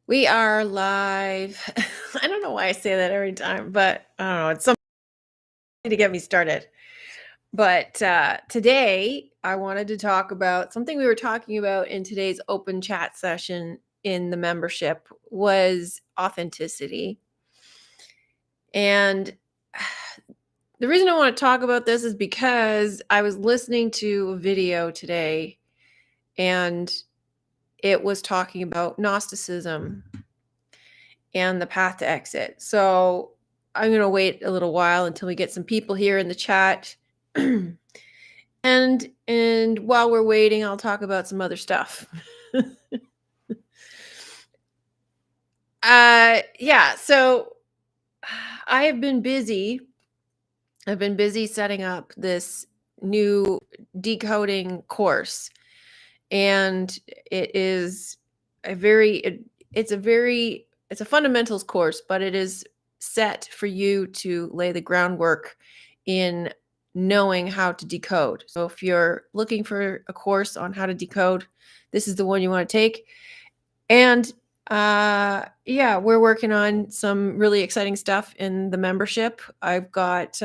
We are live. I don't know why I say that every time, but I don't know. It's something to get me started. But today, I wanted to talk about something we were talking about in today's open chat session in the membership was authenticity. And the reason I want to talk about this is because I was listening to a video today and it was talking about Gnosticism and the path to exit. So I'm going to wait a little while until we get some people here in the chat. and while we're waiting, I'll talk about some other stuff. Yeah, so I have been busy. I've been busy setting up this new decoding course. And it is it's a fundamentals course, but it is set for you to lay the groundwork in knowing how to decode. So if you're looking for a course on how to decode, this is the one you want to take. And yeah, we're working on some really exciting stuff in the membership. I've got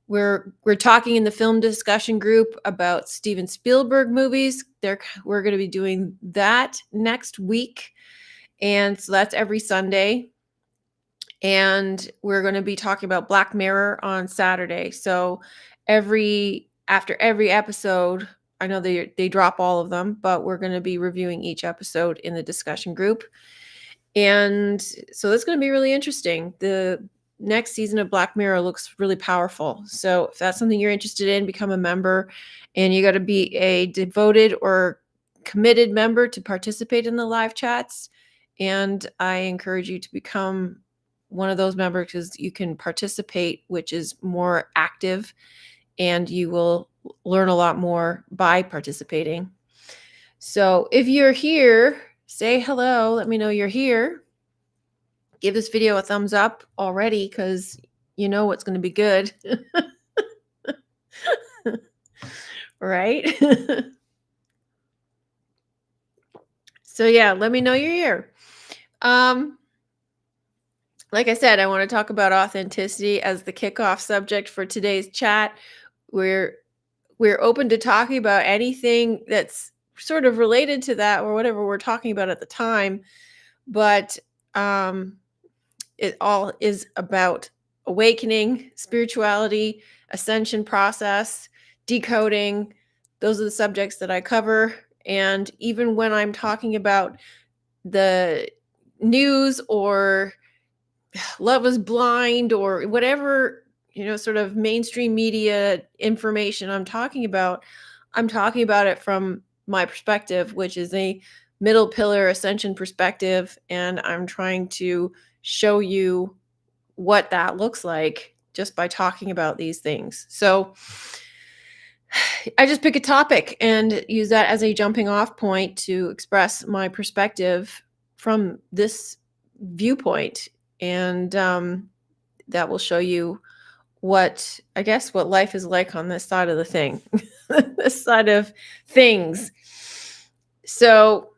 we're talking in the film discussion group about Steven Spielberg movies. We're going to be doing that next week. And so that's every Sunday. And we're going to be talking about Black Mirror on Saturday. So after every episode, I know they drop all of them, but we're going to be reviewing each episode in the discussion group. And so that's going to be really interesting. The next season of Black Mirror looks really powerful. So if that's something you're interested in, become a member. And you got to be a devoted or committed member to participate in the live chats. And I encourage you to become one of those members because you can participate, which is more active, and you will learn a lot more by participating. So if you're here, say hello. Let me know you're here. Give this video a thumbs up already because you know it's going to be good. Right? So yeah, let me know you're here. Like I said, I want to talk about authenticity as the kickoff subject for today's chat. We're open to talking about anything that's sort of related to that or whatever we're talking about at the time. But it all is about awakening, spirituality, ascension process, decoding. Those are the subjects that I cover. And even when I'm talking about the news or Love is Blind or whatever, sort of mainstream media information I'm talking about it from my perspective, which is a middle pillar ascension perspective. And I'm trying to show you what that looks like just by talking about these things. So I just pick a topic and use that as a jumping off point to express my perspective from this viewpoint. And that will show you what life is like on this side of the thing, this side of things. So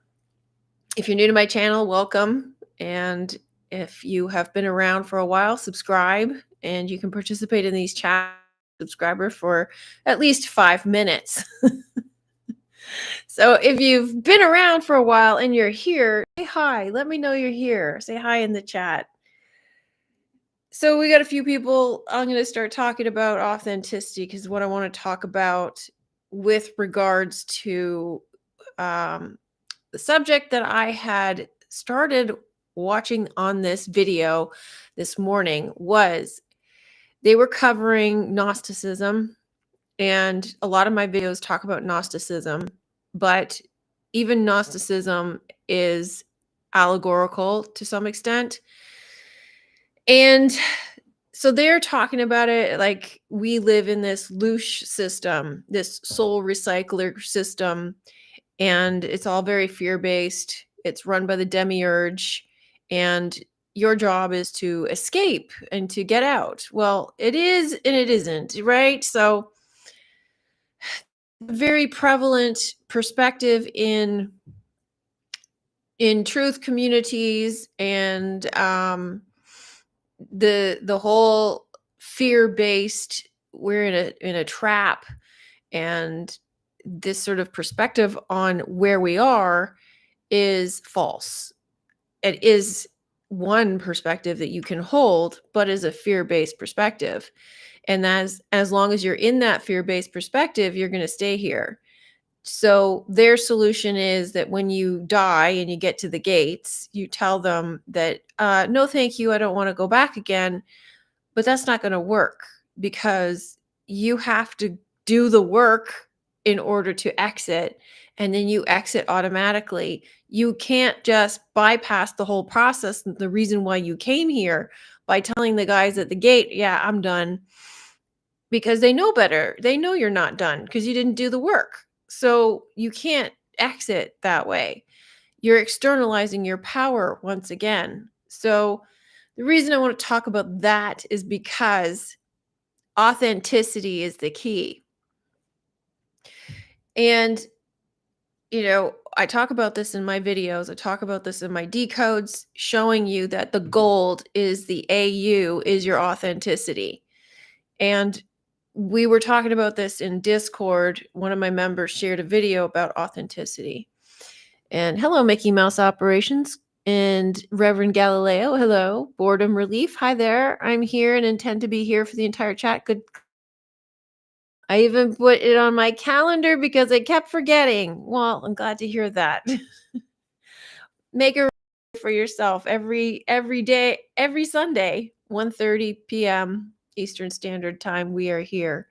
if you're new to my channel, welcome. And if you have been around for a while, subscribe, and you can participate in these chats. Subscriber for at least 5 minutes. So if you've been around for a while and you're here, say hi. Let me know you're here. Say hi in the chat. So we got a few people. I'm going to start talking about authenticity because what I want to talk about with regards to the subject that I had started watching on this video this morning was they were covering Gnosticism, and a lot of my videos talk about Gnosticism, but even Gnosticism is allegorical to some extent. And so they're talking about it like we live in this loosh system, this soul recycler system, and it's all very fear-based. It's run by the demiurge, and your job is to escape and to get out. Well, it is and it isn't, right? So very prevalent perspective in truth communities and the whole fear-based, we're in a trap, and this sort of perspective on where we are is false. It is one perspective that you can hold, but is a fear-based perspective. And as long as you're in that fear-based perspective, you're going to stay here. So their solution is that when you die and you get to the gates, you tell them that, no, thank you, I don't want to go back again. But that's not going to work because you have to do the work in order to exit, and then you exit automatically. You can't just bypass the whole process, the reason why you came here, by telling the guys at the gate, yeah, I'm done, because they know better. They know you're not done because you didn't do the work. So you can't exit that way. You're externalizing your power once again. So the reason I want to talk about that is because authenticity is the key. And, I talk about this in my videos. I talk about this in my decodes, showing you that the gold is the AU, is your authenticity. And we were talking about this in Discord. One of my members shared a video about authenticity. And hello, Mickey Mouse Operations and Reverend Galileo. Hello, Boredom Relief. Hi there. I'm here and intend to be here for the entire chat. Good. I even put it on my calendar because I kept forgetting. Well, I'm glad to hear that. Make a for yourself every day, every Sunday, 1:30 p.m. Eastern Standard Time. We are here.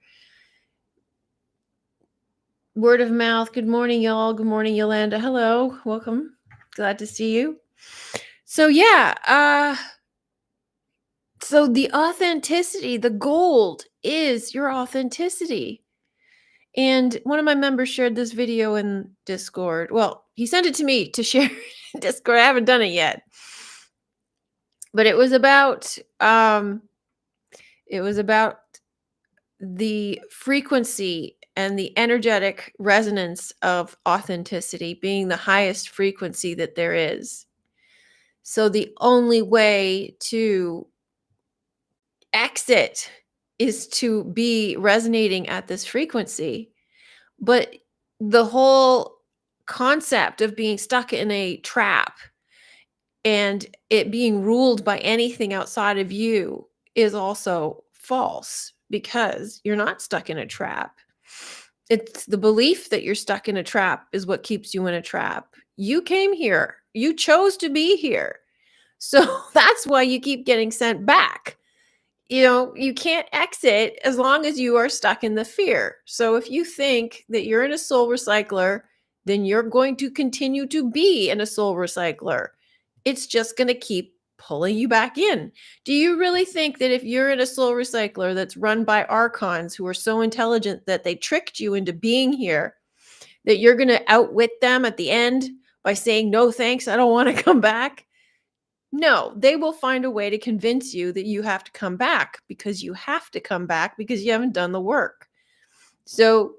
Word of mouth. Good morning, y'all. Good morning, Yolanda. Hello. Welcome. Glad to see you. So yeah, so the authenticity, the gold is your authenticity. And one of my members shared this video in Discord. Well, he sent it to me to share in Discord. I haven't done it yet. But it was about the frequency and the energetic resonance of authenticity being the highest frequency that there is. So the only way to exit is to be resonating at this frequency. But the whole concept of being stuck in a trap and it being ruled by anything outside of you is also false, because you're not stuck in a trap. It's the belief that you're stuck in a trap is what keeps you in a trap. You came here, you chose to be here. So that's why you keep getting sent back. You can't exit as long as you are stuck in the fear. So if you think that you're in a soul recycler, then you're going to continue to be in a soul recycler. It's just going to keep pulling you back in. Do you really think that if you're in a soul recycler that's run by archons who are so intelligent that they tricked you into being here, that you're going to outwit them at the end by saying, no, thanks, I don't want to come back? No, they will find a way to convince you that you have to come back, because you have to come back because you haven't done the work. So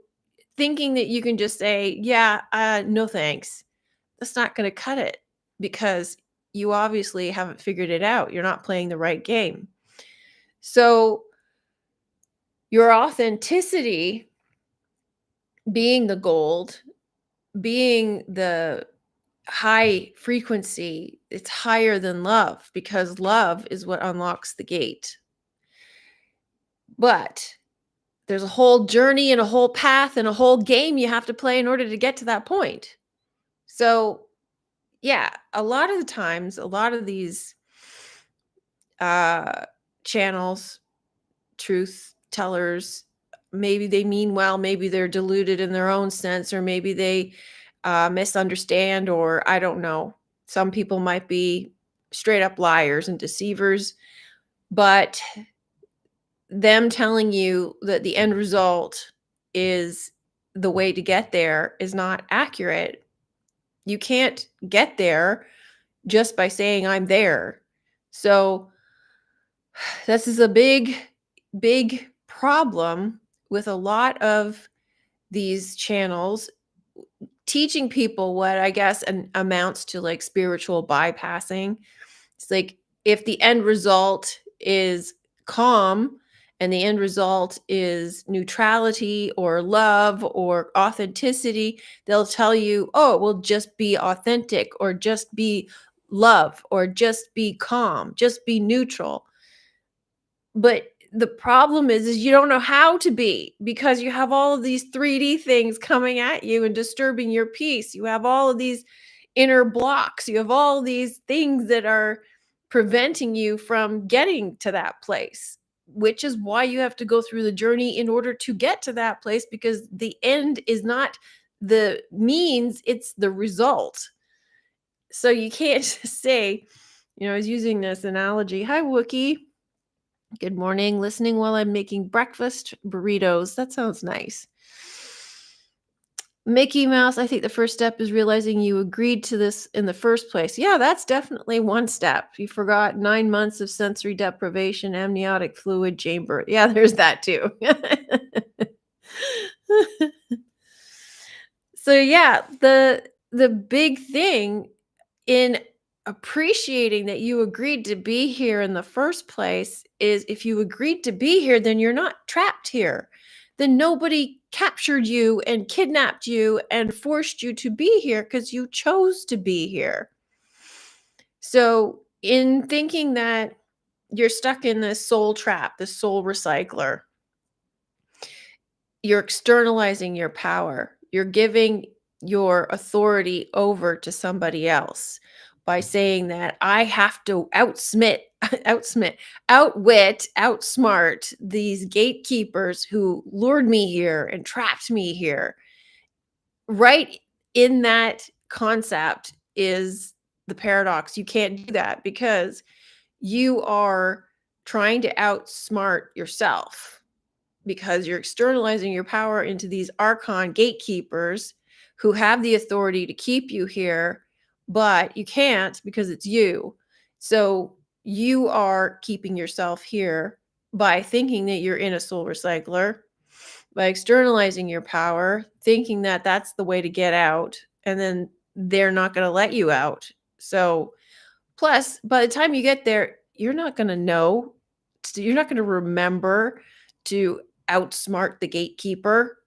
thinking that you can just say, yeah, no thanks, that's not going to cut it, because you obviously haven't figured it out. You're not playing the right game. So your authenticity being the gold, being the high frequency, it's higher than love, because love is what unlocks the gate. But there's a whole journey and a whole path and a whole game you have to play in order to get to that point. So, yeah, a lot of the times, a lot of these channels, truth tellers, maybe they mean well, maybe they're deluded in their own sense, or maybe they misunderstand, or I don't know. Some people might be straight up liars and deceivers, but them telling you that the end result is the way to get there is not accurate. You can't get there just by saying I'm there. So this is a big, big problem with a lot of these channels teaching people what I guess amounts to like spiritual bypassing. It's like if the end result is calm and the end result is neutrality or love or authenticity, they'll tell you, oh, well, just be authentic or just be love or just be calm, just be neutral. But the problem is you don't know how to be because you have all of these 3D things coming at you and disturbing your peace. You have all of these inner blocks. You have all these things that are preventing you from getting to that place, which is why you have to go through the journey in order to get to that place because the end is not the means, it's the result. So you can't just say, I was using this analogy. Hi, Wookie. Good morning. Listening while I'm making breakfast burritos. That sounds nice. Mickey Mouse, I think the first step is realizing you agreed to this in the first place. Yeah, that's definitely one step. You forgot 9 months of sensory deprivation, amniotic fluid chamber. Yeah, there's that too. So yeah, the big thing in appreciating that you agreed to be here in the first place is if you agreed to be here, then you're not trapped here. Then nobody captured you and kidnapped you and forced you to be here because you chose to be here. So, in thinking that you're stuck in this soul trap, this soul recycler, you're externalizing your power. You're giving your authority over to somebody else by saying that I have to outwit, outsmart these gatekeepers who lured me here and trapped me here. Right in that concept is the paradox. You can't do that because you are trying to outsmart yourself because you're externalizing your power into these archon gatekeepers who have the authority to keep you here, but you can't because it's you. So you are keeping yourself here by thinking that you're in a soul recycler, by externalizing your power, thinking that that's the way to get out, and then they're not going to let you out. So, plus, by the time you get there, you're not going to know, you're not going to remember to outsmart the gatekeeper.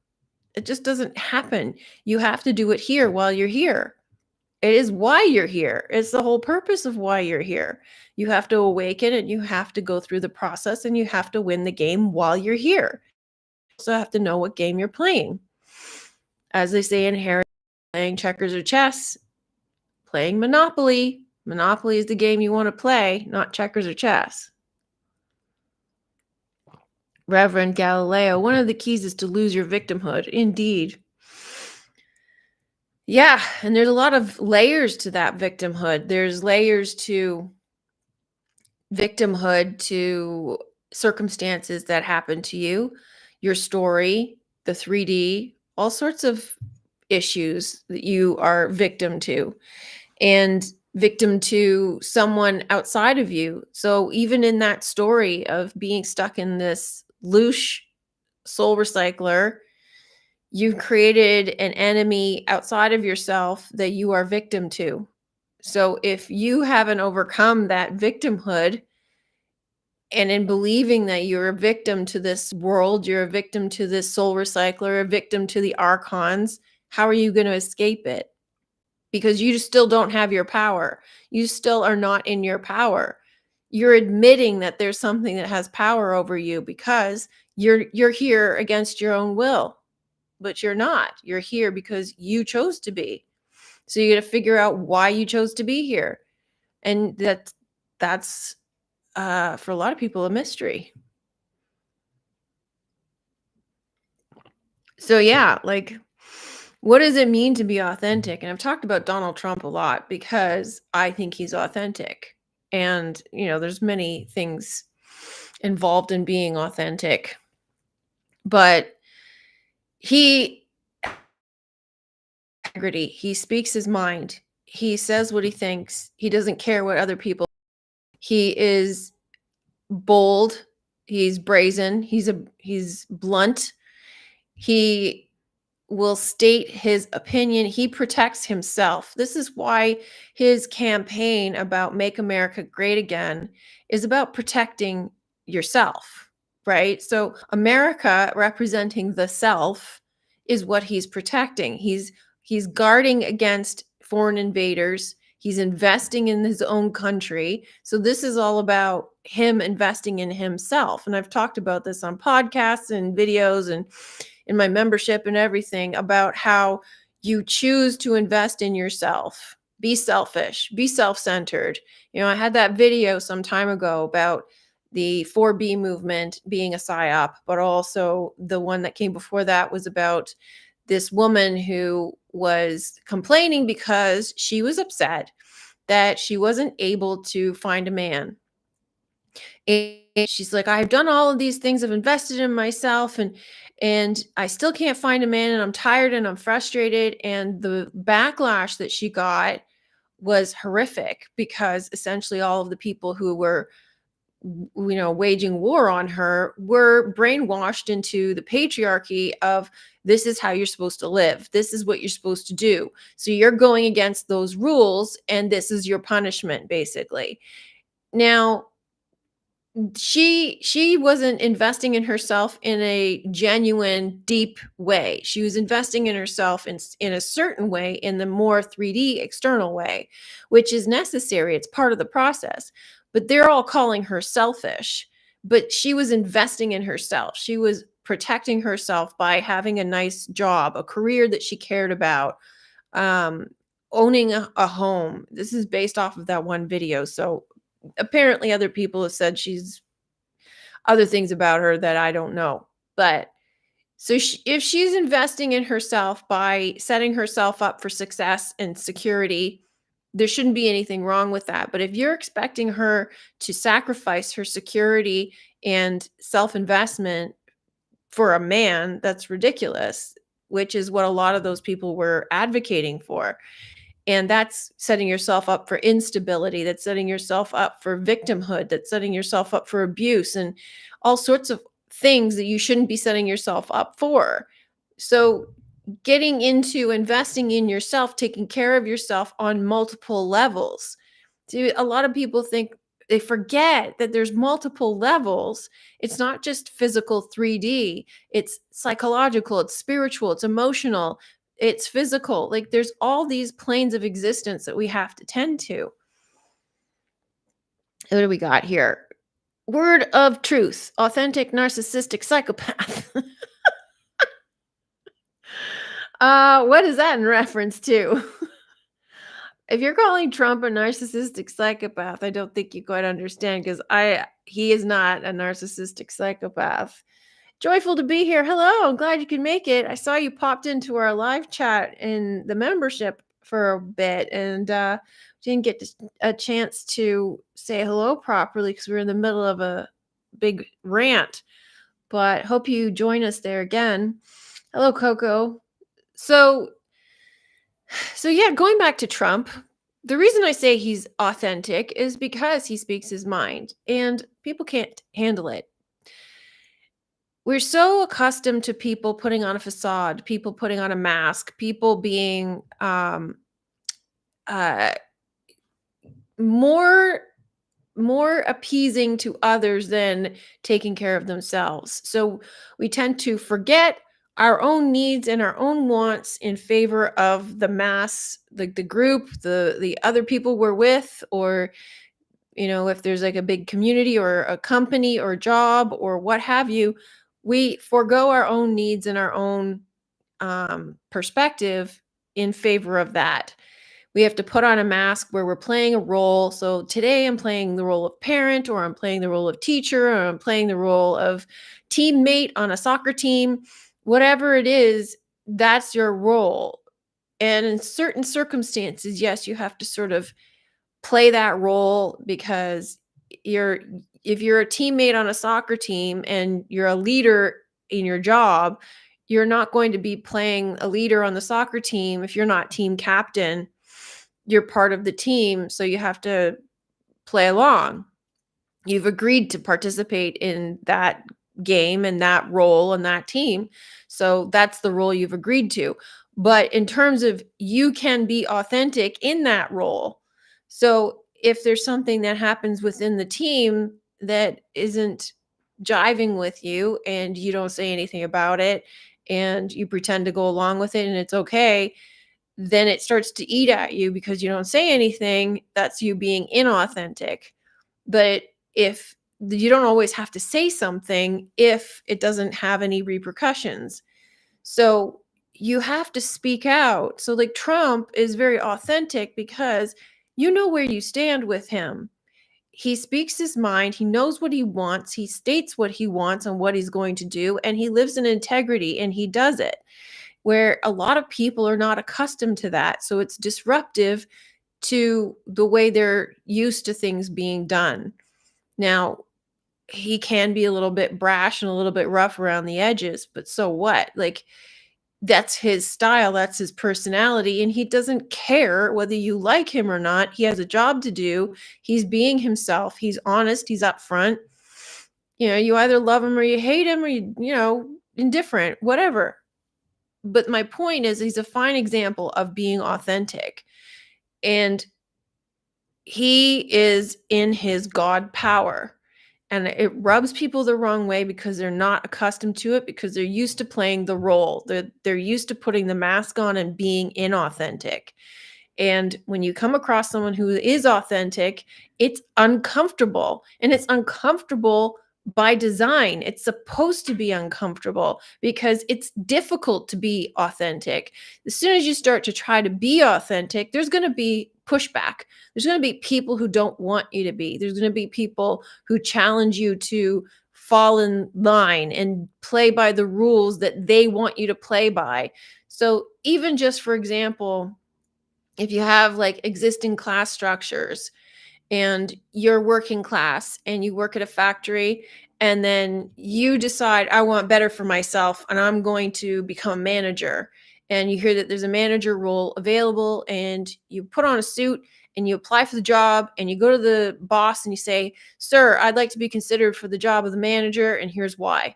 It just doesn't happen. You have to do it here while you're here. It is why you're here. It's the whole purpose of why you're here. You have to awaken and you have to go through the process and you have to win the game while you're here. You also have to know what game you're playing. As they say in Harry, playing checkers or chess, playing Monopoly. Monopoly is the game you want to play, not checkers or chess. Reverend Galileo, one of the keys is to lose your victimhood. Indeed. Yeah, and there's a lot of layers to that victimhood. There's layers to victimhood to circumstances that happen to you, your story, the 3D, all sorts of issues that you are victim to, and victim to someone outside of you. So even in that story of being stuck in this loose soul recycler, you've created an enemy outside of yourself that you are victim to. So if you haven't overcome that victimhood, and in believing that you're a victim to this world, you're a victim to this soul recycler, a victim to the archons, how are you going to escape it? Because you still don't have your power. You still are not in your power. You're admitting that there's something that has power over you because you're here against your own will. But you're not. You're here because you chose to be. So you got to figure out why you chose to be here. And that's for a lot of people a mystery. So yeah, like what does it mean to be authentic? And I've talked about Donald Trump a lot because I think he's authentic. And, there's many things involved in being authentic. But he integrity, he speaks his mind. He says what he thinks. He doesn't care what other people. He is bold, he's brazen, he's blunt. He will state his opinion. He protects himself. This is why his campaign about Make America Great Again is about protecting yourself, right? So, America representing the self is what he's protecting. He's guarding against foreign invaders. He's investing in his own country. So this is all about him investing in himself. And I've talked about this on podcasts and videos and in my membership and everything about how you choose to invest in yourself. Be selfish, be self-centered. I had that video some time ago about the 4B movement being a psyop, but also the one that came before that was about this woman who was complaining because she was upset that she wasn't able to find a man. And she's like, I've done all of these things, I've invested in myself, and I still can't find a man, and I'm tired and I'm frustrated. And the backlash that she got was horrific because essentially all of the people who were waging war on her were brainwashed into the patriarchy of this is how you're supposed to live. This is what you're supposed to do. So you're going against those rules and this is your punishment basically. Now, she wasn't investing in herself in a genuine deep way. She was investing in herself in a certain way, in the more 3D external way, which is necessary. It's part of the process. But they're all calling her selfish. But she was investing in herself. She was protecting herself by having a nice job, a career that she cared about, um, owning a home. This is based off of that one video. So apparently other people have said she's other things about her that I don't know. But so if she's investing in herself by setting herself up for success and security, there shouldn't be anything wrong with that. But if you're expecting her to sacrifice her security and self-investment for a man, that's ridiculous, which is what a lot of those people were advocating for. And that's setting yourself up for instability. That's setting yourself up for victimhood. That's setting yourself up for abuse and all sorts of things that you shouldn't be setting yourself up for. So, getting into investing in yourself, taking care of yourself on multiple levels. See, a lot of people think they forget that there's multiple levels. It's not just physical 3D, it's psychological, it's spiritual, it's emotional, it's physical. Like there's all these planes of existence that we have to tend to. What do we got here? Word of truth, authentic narcissistic psychopath. What is that in reference to? If you're calling Trump a narcissistic psychopath, I don't think you quite understand because he is not a narcissistic psychopath. Joyful to be here. Hello, I'm glad you could make it. I saw you popped into our live chat in the membership for a bit and didn't get a chance to say hello properly because we were in the middle of a big rant. But hope you join us there again. Hello, Coco. So yeah, going back to Trump, the reason I say he's authentic is because he speaks his mind and people can't handle it. We're so accustomed to people putting on a facade, people putting on a mask, people being uh, more appeasing to others than taking care of themselves. So we tend to forget our own needs and our own wants in favor of the mass, the group, the other people we're with, or if there's like a big community or a company or job or what have you, we forego our own needs and our own perspective in favor of that. We have to put on a mask where we're playing a role. So today I'm playing the role of parent, or I'm playing the role of teacher, or I'm playing the role of teammate on a soccer team. Whatever it is, that's your role. And in certain circumstances, yes, you have to sort of play that role because if you're a teammate on a soccer team and you're a leader in your job, you're not going to be playing a leader on the soccer team if you're not team captain. You're part of the team, so you have to play along. You've agreed to participate in that game and that role and that team. So that's the role you've agreed to. But in terms of you can be authentic in that role. So if there's something that happens within the team that isn't jiving with you and you don't say anything about it and you pretend to go along with it and it's okay, then it starts to eat at you because you don't say anything. That's you being inauthentic. But if you don't always have to say something if it doesn't have any repercussions. So you have to speak out. So, like, Trump is very authentic because you know where you stand with him. He speaks his mind, he knows what he wants, he states what he wants and what he's going to do, and he lives in integrity and he does it. Where a lot of people are not accustomed to that. So it's disruptive to the way they're used to things being done. Now, he can be a little bit brash and a little bit rough around the edges, but so what? Like, that's his style, that's his personality, and he doesn't care whether you like him or not. He has a job to do. He's being himself. He's honest, he's upfront. You either love him or you hate him or indifferent, whatever. But my point is he's a fine example of being authentic. And he is in his God power. And it rubs people the wrong way because they're not accustomed to it, because they're used to playing the role. They're used to putting the mask on and being inauthentic. And when you come across someone who is authentic, it's uncomfortable. And it's uncomfortable by design. It's supposed to be uncomfortable because it's difficult to be authentic. As soon as you start to try to be authentic, there's going to be pushback. There's going to be people who don't want you to be. There's going to be people who challenge you to fall in line and play by the rules that they want you to play by. So, even just for example, if you have like existing class structures and you're working class and you work at a factory and then you decide I want better for myself and I'm going to become a manager, and you hear that there's a manager role available and you put on a suit and you apply for the job and you go to the boss and you say, "Sir, I'd like to be considered for the job of the manager and here's why."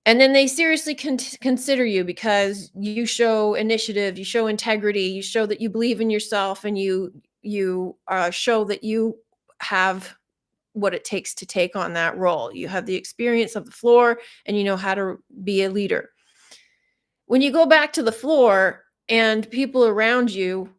And then they seriously consider you because you show initiative, you show integrity, you show that you believe in yourself, and you show that you have what it takes to take on that role. You have the experience of the floor, and you know how to be a leader. When you go back to the floor and people around you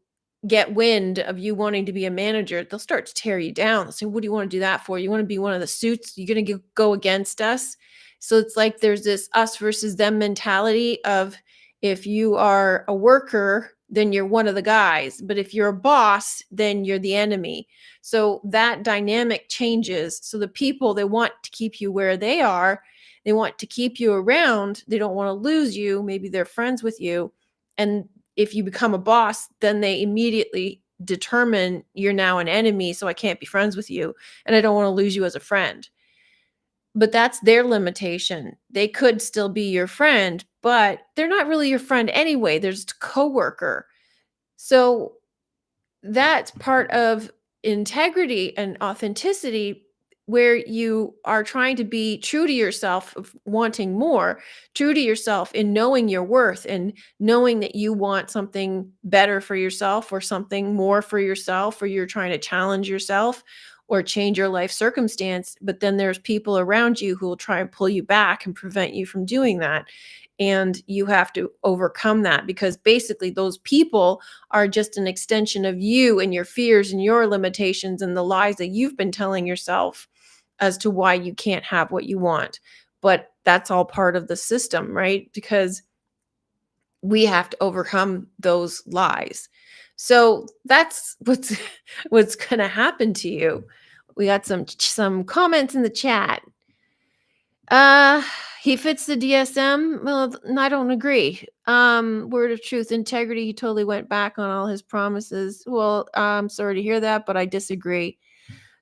get wind of you wanting to be a manager, they'll start to tear you down. They'll say, "What do you want to do that for? You want to be one of the suits? You're going to go against us?" So it's like there's this us versus them mentality of, if you are a worker, then you're one of the guys. But if you're a boss, then you're the enemy. So that dynamic changes. So the people, they want to keep you where they are. They want to keep you around. They don't want to lose you. Maybe they're friends with you. And if you become a boss, then they immediately determine you're now an enemy. So I can't be friends with you. And I don't want to lose you as a friend. But that's their limitation. They could still be your friend, but they're not really your friend anyway. They're just a coworker. So that's part of integrity and authenticity, where you are trying to be true to yourself of wanting more, true to yourself in knowing your worth and knowing that you want something better for yourself or something more for yourself, or you're trying to challenge yourself or change your life circumstance. But then there's people around you who will try and pull you back and prevent you from doing that. And you have to overcome that, because basically those people are just an extension of you and your fears and your limitations and the lies that you've been telling yourself as to why you can't have what you want. But that's all part of the system, right? Because we have to overcome those lies. So that's what's what's going to happen to you. We got some comments in the chat. Uh, he fits the DSM. Well, I don't agree. Word of truth, integrity. He totally went back on all his promises. Well, I'm sorry to hear that, but I disagree.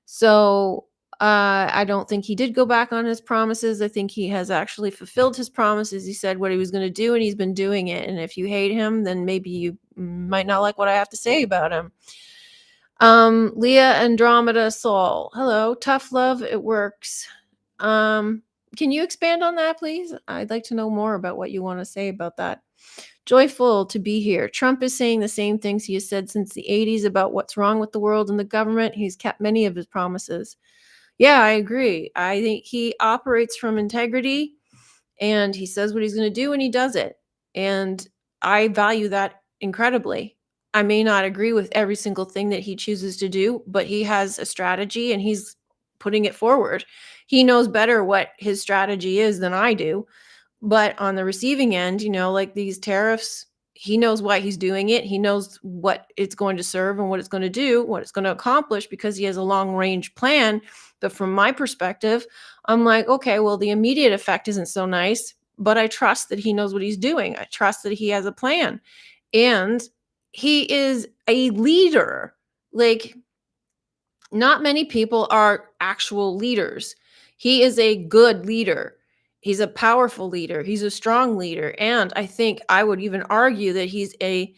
So, I don't think he did go back on his promises. I think he has actually fulfilled his promises. He said what he was going to do, and he's been doing it. And if you hate him, then maybe you might not like what I have to say about him. Leah Andromeda Soul. Hello. Tough love. It works. Can you expand on that, please? I'd like to know more about what you want to say about that. Joyful to be here. Trump is saying the same things he has said since the 80s about what's wrong with the world and the government. He's kept many of his promises. Yeah, I agree. I think he operates from integrity and he says what he's going to do and he does it. And I value that incredibly. I may not agree with every single thing that he chooses to do, but he has a strategy and he's putting it forward. He knows better what his strategy is than I do. But on the receiving end, like these tariffs, he knows why he's doing it. He knows what it's going to serve and what it's going to do, what it's going to accomplish because he has a long range plan. But from my perspective, I'm like, okay, well, the immediate effect isn't so nice, but I trust that he knows what he's doing. I trust that he has a plan. And he is a leader. Like, not many people are actual leaders. He is a good leader. He's a powerful leader. He's a strong leader. And I think I would even argue that he's a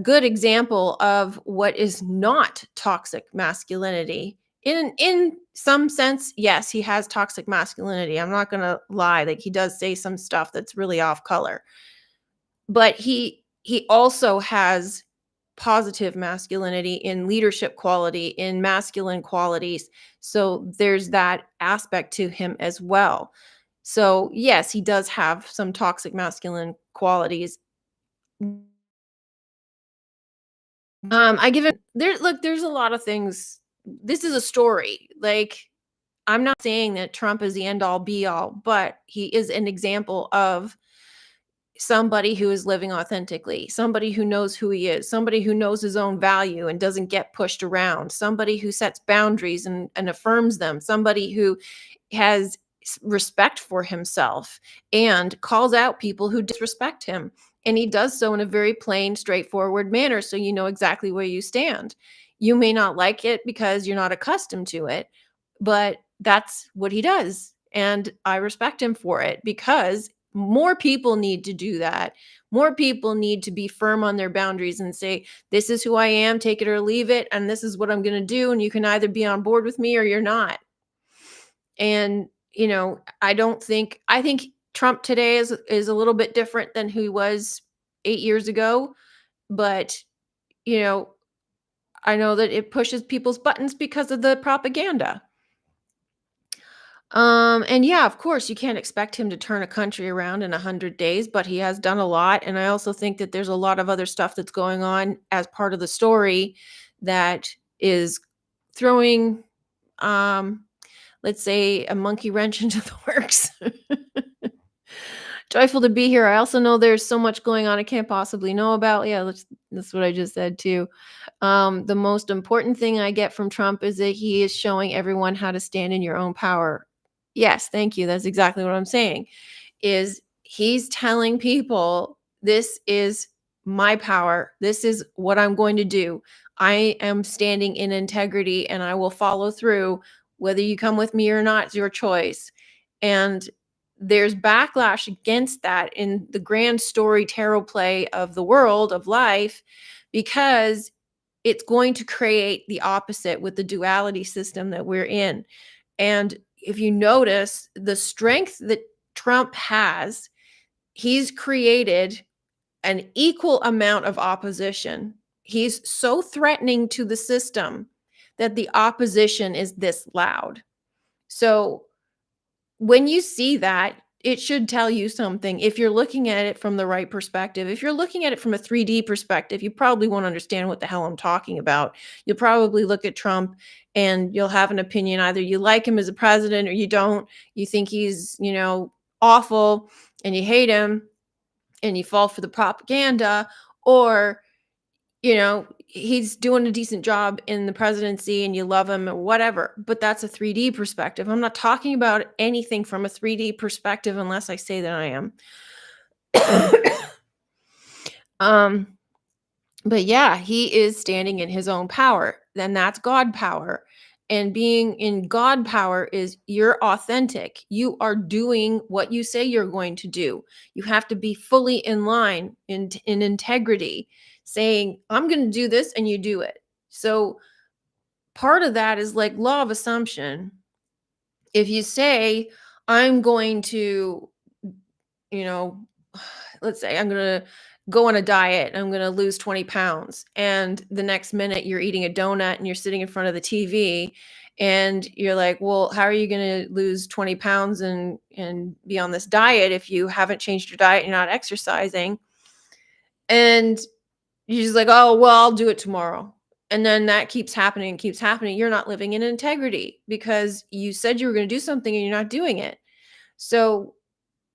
good example of what is not toxic masculinity. In some sense, yes, he has toxic masculinity. I'm not going to lie. Like he does say some stuff that's really off color. But he also has positive masculinity in leadership quality, in masculine qualities. So there's that aspect to him as well. So yes, he does have some toxic masculine qualities. I give it there look, there's a lot of things. This is a story. Like I'm not saying that Trump is the end all be all, but he is an example of somebody who is living authentically, somebody who knows who he is, somebody who knows his own value and doesn't get pushed around, somebody who sets boundaries and affirms them, somebody who has respect for himself and calls out people who disrespect him. And he does so in a very plain, straightforward manner. So you know exactly where you stand. You may not like it because you're not accustomed to it, but that's what he does. And I respect him for it because more people need to do that. More people need to be firm on their boundaries and say, this is who I am, take it or leave it. And this is what I'm going to do. And you can either be on board with me or you're not. And, I think Trump today is a little bit different than who he was 8 years ago. But, you know, I know that it pushes people's buttons because of the propaganda. And yeah, of course, you can't expect him to turn a country around in 100 days, but he has done a lot. And I also think that there's a lot of other stuff that's going on as part of the story that is throwing, um, let's say, a monkey wrench into the works. Joyful to be here. I also know there's so much going on I can't possibly know about. Yeah, that's what I just said too. The most important thing I get from Trump is that he is showing everyone how to stand in your own power. Yes, thank you. That's exactly what I'm saying. Is he's telling people this is my power. This is what I'm going to do. I am standing in integrity and I will follow through whether you come with me or not, it's your choice. And there's backlash against that in the grand story tarot play of the world of life because it's going to create the opposite with the duality system that we're in. And if you notice the strength that Trump has, he's created an equal amount of opposition. He's so threatening to the system that the opposition is this loud. So when you see that, it should tell you something if you're looking at it from the right perspective. If you're looking at it from a 3D perspective, you probably won't understand what the hell I'm talking about. You'll probably look at Trump and you'll have an opinion. Either you like him as a president or you don't. You think he's, awful and you hate him and you fall for the propaganda, or he's doing a decent job in the presidency and you love him or whatever. But that's a 3D perspective. I'm not talking about anything from a 3D perspective unless I say that I am. um, but yeah, he is standing in his own power. Then that's God power. And being in God power is you're authentic. You are doing what you say you're going to do. You have to be fully in line in integrity, saying, I'm going to do this, and you do it. So part of that is like law of assumption. If you say, I'm going to, you know, let's say I'm going to go on a diet. I'm going to lose 20 pounds. And the next minute you're eating a donut and you're sitting in front of the TV and you're like, well, how are you going to lose 20 pounds and be on this diet if you haven't changed your diet, you're not exercising? And you're just like, oh, well, I'll do it tomorrow. And then that keeps happening and keeps happening. You're not living in integrity because you said you were going to do something and you're not doing it. So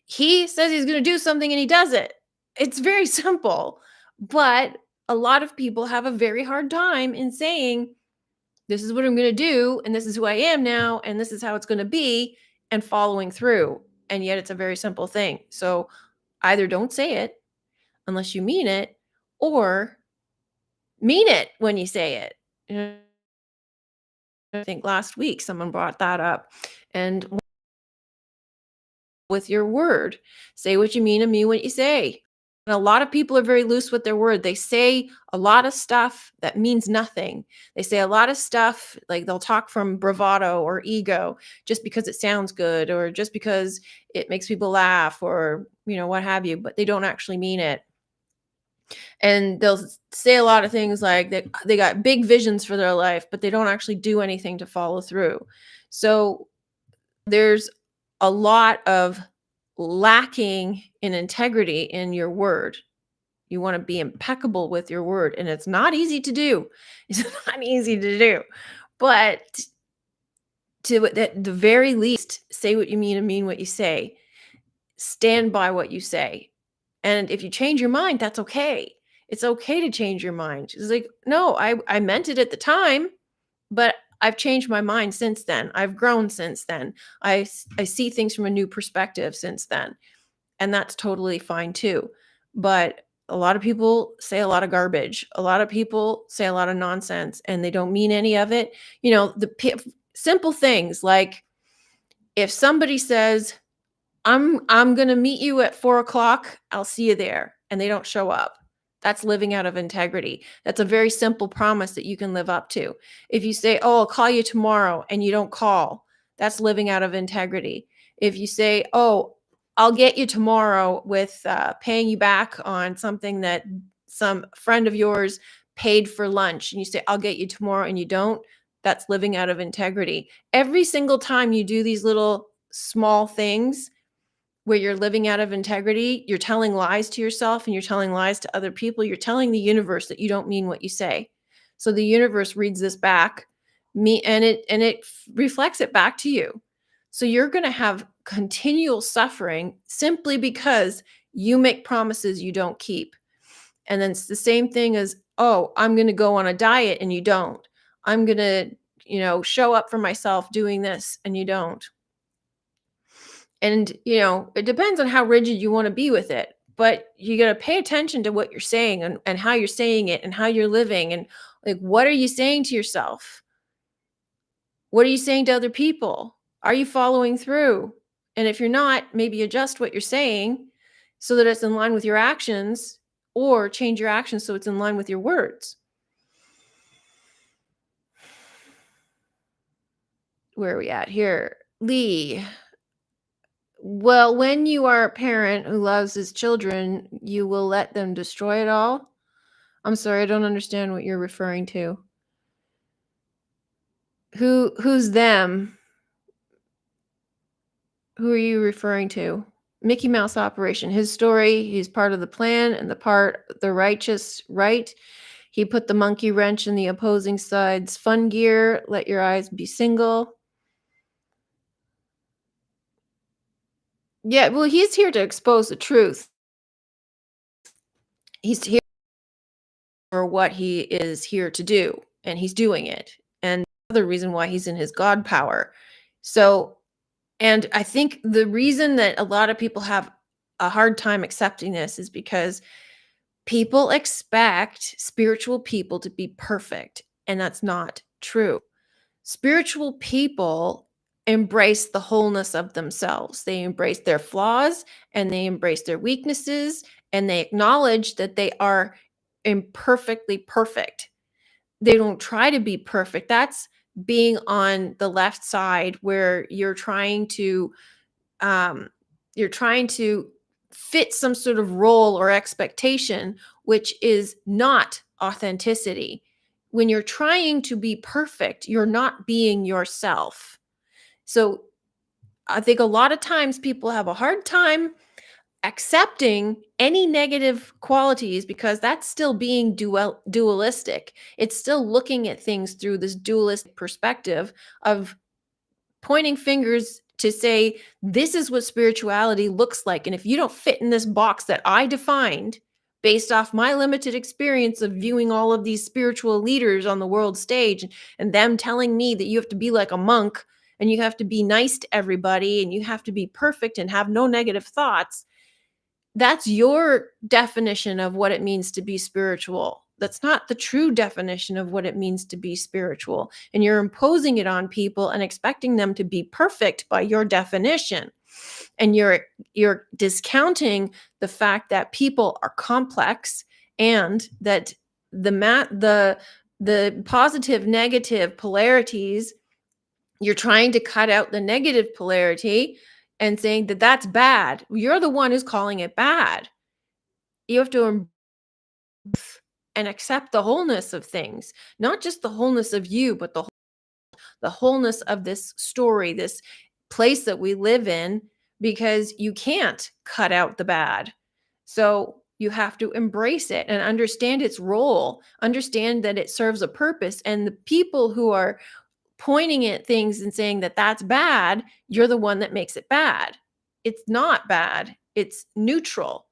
he says he's gonna do something and he does it. It's very simple, but a lot of people have a very hard time in saying, "This is what I'm gonna do, and this is who I am now, and this is how it's gonna be," and following through, and yet it's a very simple thing. So, either don't say it unless you mean it, or mean it when you say it. I think last week someone brought that up, and with your word. Say what you mean and mean what you say. And a lot of people are very loose with their word. They say a lot of stuff that means nothing. They say a lot of stuff like they'll talk from bravado or ego just because it sounds good or just because it makes people laugh or, what have you, but they don't actually mean it. And they'll say a lot of things like they got big visions for their life, but they don't actually do anything to follow through. So there's a lot of lacking in integrity in your word. You want to be impeccable with your word, and it's not easy to do. It's not easy to do. But to at the very least, say what you mean and mean what you say. Stand by what you say. And if you change your mind, that's okay. It's okay to change your mind. It's like, no, I meant it at the time, but I've changed my mind since then. I've grown since then. I see things from a new perspective since then, and that's totally fine too. But a lot of people say a lot of garbage. A lot of people say a lot of nonsense, and they don't mean any of it. Simple things like if somebody says, I'm gonna meet you at 4 o'clock. I'll see you there. And they don't show up. That's living out of integrity. That's a very simple promise that you can live up to. If you say, oh, I'll call you tomorrow, and you don't call, that's living out of integrity. If you say, oh, I'll get you tomorrow with paying you back on something that some friend of yours paid for lunch, and you say, I'll get you tomorrow, and you don't, that's living out of integrity. Every single time you do these little small things, where you're living out of integrity, you're telling lies to yourself and you're telling lies to other people. You're telling the universe that you don't mean what you say. So the universe reads this back, reflects it back to you. So you're going to have continual suffering simply because you make promises you don't keep. And then it's the same thing as, oh, I'm going to go on a diet and you don't. I'm going to, show up for myself doing this and you don't. And, it depends on how rigid you want to be with it. But you got to pay attention to what you're saying and how you're saying it and how you're living. And like, what are you saying to yourself? What are you saying to other people? Are you following through? And if you're not, maybe adjust what you're saying so that it's in line with your actions, or change your actions so it's in line with your words. Where are we at here? Lee. Well, when you are a parent who loves his children, you will let them destroy it all? I'm sorry, I don't understand what you're referring to. Who's them? Who are you referring to? Mickey Mouse Operation. His story, he's part of the plan and the righteous right. He put the monkey wrench in the opposing side's fun gear. Let your eyes be single. Yeah, well, he's here to expose the truth. He's here for what he is here to do, and he's doing it. And the reason why he's in his God power. So, and I think the reason that a lot of people have a hard time accepting this is because people expect spiritual people to be perfect, and that's not true. Spiritual people embrace the wholeness of themselves. They embrace their flaws and they embrace their weaknesses, and they acknowledge that they are imperfectly perfect. They don't try to be perfect. That's being on the left side where you're trying to um, you're trying to fit some sort of role or expectation, which is not authenticity. When you're trying to be perfect, you're not being yourself. So I think a lot of times people have a hard time accepting any negative qualities because that's still being dualistic. It's still looking at things through this dualistic perspective of pointing fingers to say, this is what spirituality looks like. And if you don't fit in this box that I defined based off my limited experience of viewing all of these spiritual leaders on the world stage and them telling me that you have to be like a monk and you have to be nice to everybody and you have to be perfect and have no negative thoughts, that's your definition of what it means to be spiritual. That's not the true definition of what it means to be spiritual. And you're imposing it on people and expecting them to be perfect by your definition. And you're discounting the fact that people are complex and that the positive negative polarities, you're trying to cut out the negative polarity and saying that that's bad. You're the one who's calling it bad. You have to and accept the wholeness of things, not just the wholeness of you, but the wholeness of this story, this place that we live in, because you can't cut out the bad. So you have to embrace it and understand its role, understand that it serves a purpose. And the people who are pointing at things and saying that that's bad, you're the one that makes it bad. It's not bad, it's neutral.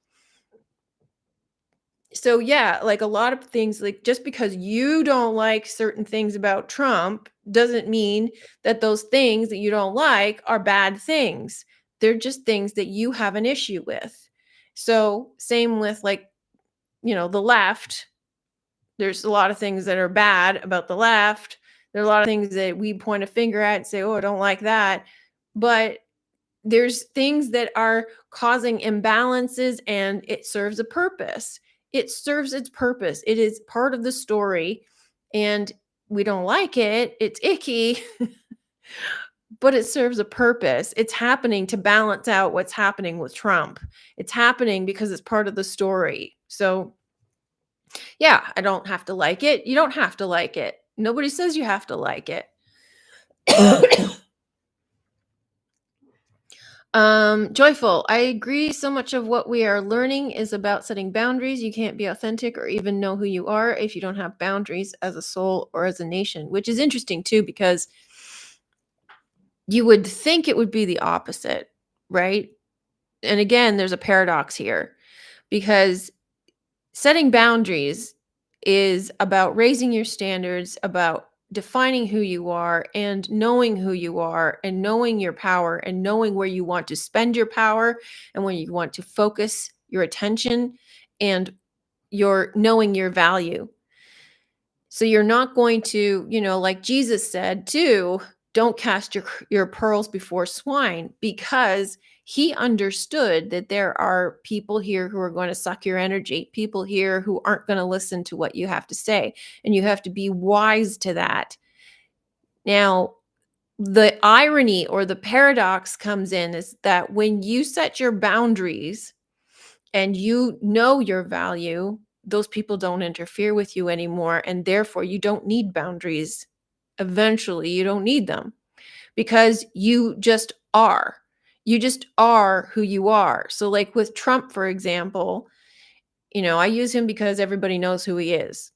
So yeah, like a lot of things, like just because you don't like certain things about Trump doesn't mean that those things that you don't like are bad things. They're just things that you have an issue with. So same with like, the left. There's a lot of things that are bad about the left. There are a lot of things that we point a finger at and say, "Oh, I don't like that." But there's things that are causing imbalances and it serves a purpose. It serves its purpose. It is part of the story and we don't like it. It's icky, but it serves a purpose. It's happening to balance out what's happening with Trump. It's happening because it's part of the story. So, yeah, I don't have to like it. You don't have to like it. Nobody says you have to like it. Joyful. I agree. So much of what we are learning is about setting boundaries. You can't be authentic or even know who you are if you don't have boundaries as a soul or as a nation, which is interesting too, because you would think it would be the opposite, right? And again, there's a paradox here because setting boundaries is about raising your standards, about defining who you are and knowing who you are and knowing your power and knowing where you want to spend your power and where you want to focus your attention and your knowing your value. So you're not going to, like Jesus said too, don't cast your pearls before swine, because he understood that there are people here who are going to suck your energy, people here who aren't going to listen to what you have to say, and you have to be wise to that. Now, the irony or the paradox comes in is that when you set your boundaries and you know your value, those people don't interfere with you anymore. And therefore, you don't need boundaries. Eventually, you don't need them because you just are. You just are who you are. So, like with Trump, for example, I use him because everybody knows who he is.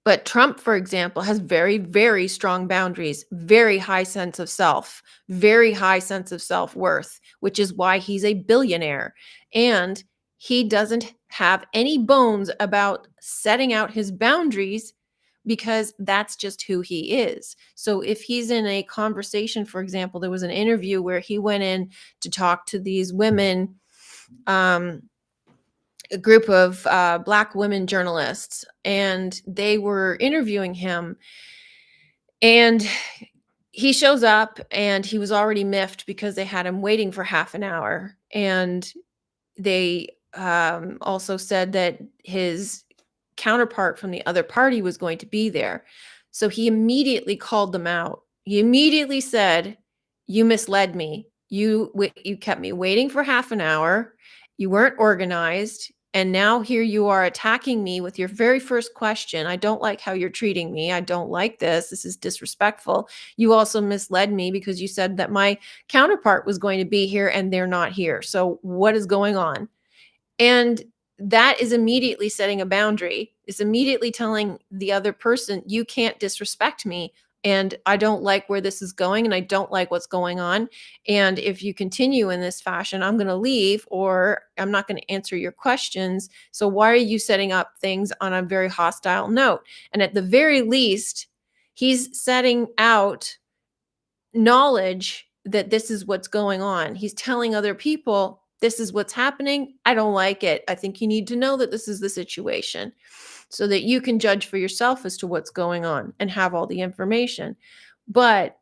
But Trump, for example, has very, very strong boundaries, very high sense of self, very high sense of self-worth, which is why he's a billionaire. And he doesn't have any bones about setting out his boundaries because that's just who he is. So if he's in a conversation, for example, there was an interview where he went in to talk to these women, a group of Black women journalists, and they were interviewing him. And he shows up and he was already miffed because they had him waiting for half an hour. And they also said that his counterpart from the other party was going to be there. So he immediately called them out. He immediately said, "You misled me. You kept me waiting for half an hour. You weren't organized, and now here you are attacking me with your very first question. I don't like how you're treating me. I don't like this. This is disrespectful. You also misled me because you said that my counterpart was going to be here and they're not here. So what is going on? And that is immediately setting a boundary. It's immediately telling the other person, you can't disrespect me. And I don't like where this is going and I don't like what's going on. And if you continue in this fashion, I'm going to leave or I'm not going to answer your questions. So why are you setting up things on a very hostile note? And at the very least, he's setting out knowledge that this is what's going on. He's telling other people, this is what's happening. I don't like it. I think you need to know that this is the situation so that you can judge for yourself as to what's going on and have all the information. But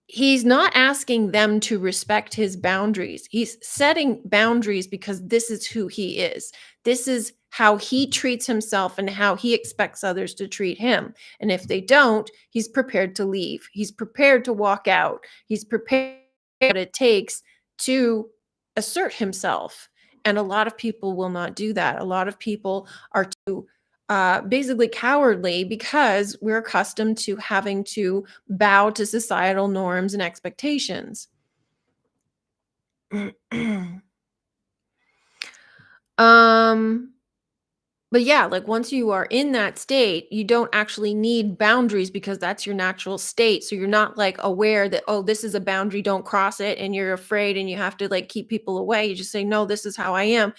he's not asking them to respect his boundaries. He's setting boundaries because this is who he is. This is how he treats himself and how he expects others to treat him. And if they don't, he's prepared to leave. He's prepared to walk out. He's prepared what it takes to assert himself. And a lot of people will not do that. A lot of people are too basically cowardly because we're accustomed to having to bow to societal norms and expectations. um but yeah, like once you are in that state, you don't actually need boundaries because that's your natural state. So you're not like aware that, oh, this is a boundary, don't cross it, and you're afraid and you have to like keep people away. You just say, no, this is how I am.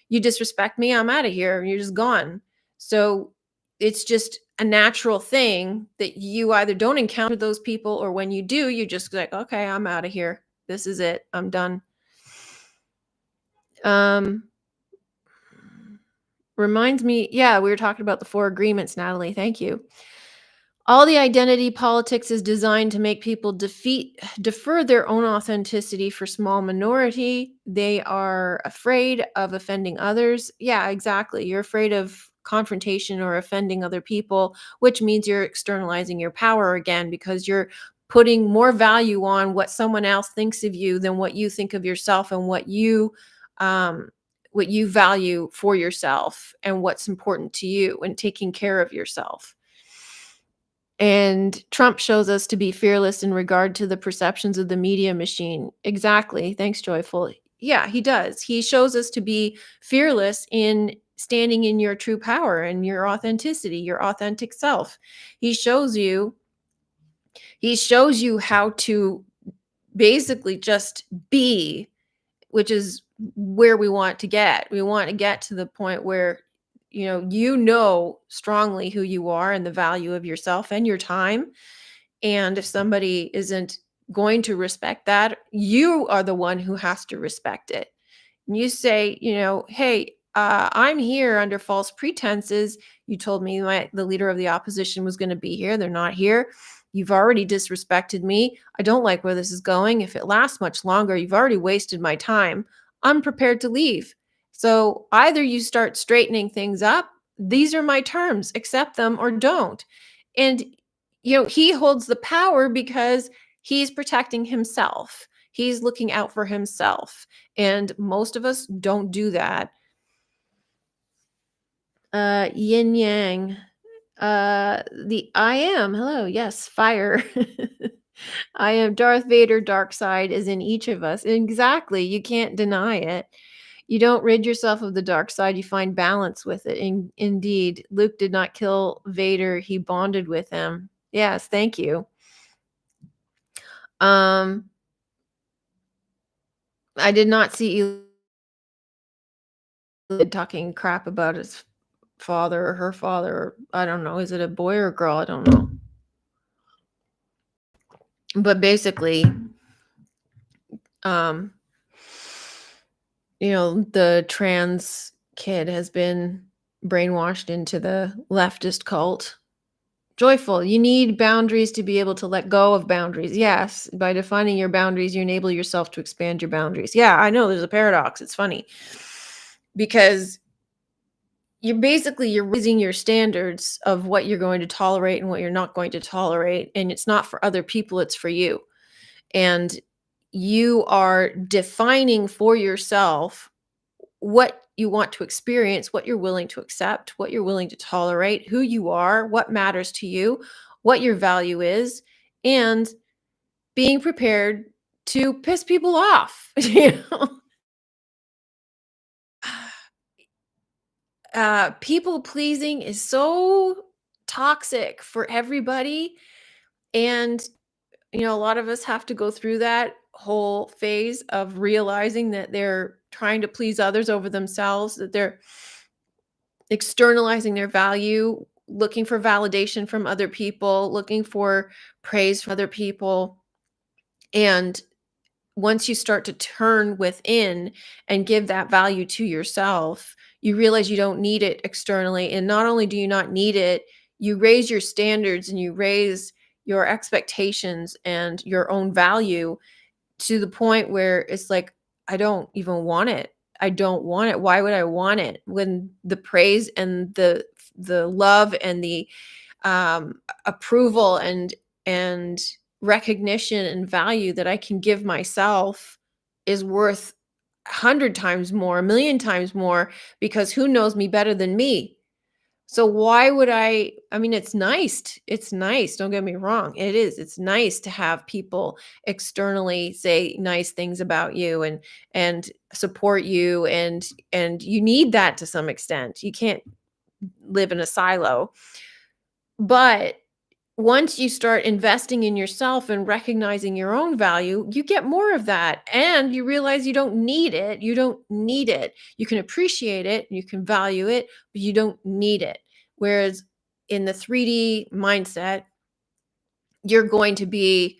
You disrespect me, I'm out of here. And you're just gone. So it's just a natural thing that you either don't encounter those people or when you do, you just like, okay, I'm out of here. This is it. I'm done. Um Reminds me, yeah, we were talking about the 4 agreements, Natalie. Thank you. All the identity politics is designed to make people defer their own authenticity for small minority. They are afraid of offending others. Yeah, exactly. You're afraid of confrontation or offending other people, which means you're externalizing your power again because you're putting more value on what someone else thinks of you than what you think of yourself and um what you value for yourself and what's important to you and taking care of yourself. And Trump shows us to be fearless in regard to the perceptions of the media machine. Exactly. Thanks, Joyful. Yeah, he does. He shows us to be fearless in standing in your true power and your authenticity, your authentic self. He shows you he shows you how to basically just be, which is where we want to get. We want to get to the point where you know strongly who you are and the value of yourself and your time. And if somebody isn't going to respect that, you are the one who has to respect it. And you say, hey, I'm here under false pretenses. You told me the leader of the opposition was going to be here. They're not here. You've already disrespected me. I don't like where this is going. If it lasts much longer, you've already wasted my time. I'm prepared to leave. So either you start straightening things up. These are my terms. Accept them or don't. And he holds the power because he's protecting himself. He's looking out for himself. And most of us don't do that. Yin Yang. The I am. Hello. Yes, fire. I am Darth Vader. Dark side is in each of us. Exactly. You can't deny it. You don't rid yourself of the dark side, you find balance with it. Indeed, Luke did not kill Vader, he bonded with him. Yes, thank you. Um, I did not see Eli talking crap about his father or her father. Or, I don't know. Is it a boy or a girl? I don't know. But basically, um, the trans kid has been brainwashed into the leftist cult. Joyful. You need boundaries to be able to let go of boundaries. Yes, by defining your boundaries, you enable yourself to expand your boundaries. Yeah, I know there's a paradox. It's funny because you're raising your standards of what you're going to tolerate and what you're not going to tolerate, and it's not for other people, it's for you. And you are defining for yourself what you want to experience, what you're willing to accept, what you're willing to tolerate, who you are, what matters to you, what your value is, and being prepared to piss people off. You know? People pleasing is so toxic for everybody. And, a lot of us have to go through that whole phase of realizing that they're trying to please others over themselves, that they're externalizing their value, looking for validation from other people, looking for praise from other people. And once you start to turn within and give that value to yourself, you realize you don't need it externally. And not only do you not need it, you raise your standards and you raise your expectations and your own value to the point where it's like, I don't even want it. I don't want it. Why would I want it when the praise and the love and the approval and recognition and value that I can give myself is worth 100 times more, a million times more, because who knows me better than me? So why would I mean, it's nice, don't get me wrong, it is, it's nice to have people externally say nice things about you and support you, and you need that to some extent. You can't live in a silo. But once you start investing in yourself and recognizing your own value, you get more of that. And you realize you don't need it. You don't need it. You can appreciate it, you can value it, but you don't need it. Whereas in the 3D mindset, you're going to be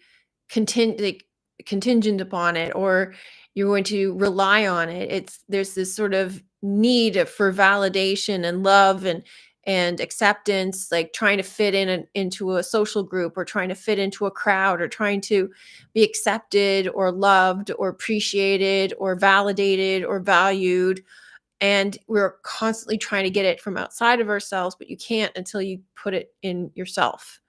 like, contingent upon it, or you're going to rely on it. There's this sort of need for validation and love and acceptance, like trying to fit into a social group, or trying to fit into a crowd, or trying to be accepted or loved or appreciated or validated or valued. And we're constantly trying to get it from outside of ourselves, but you can't until you put it in yourself.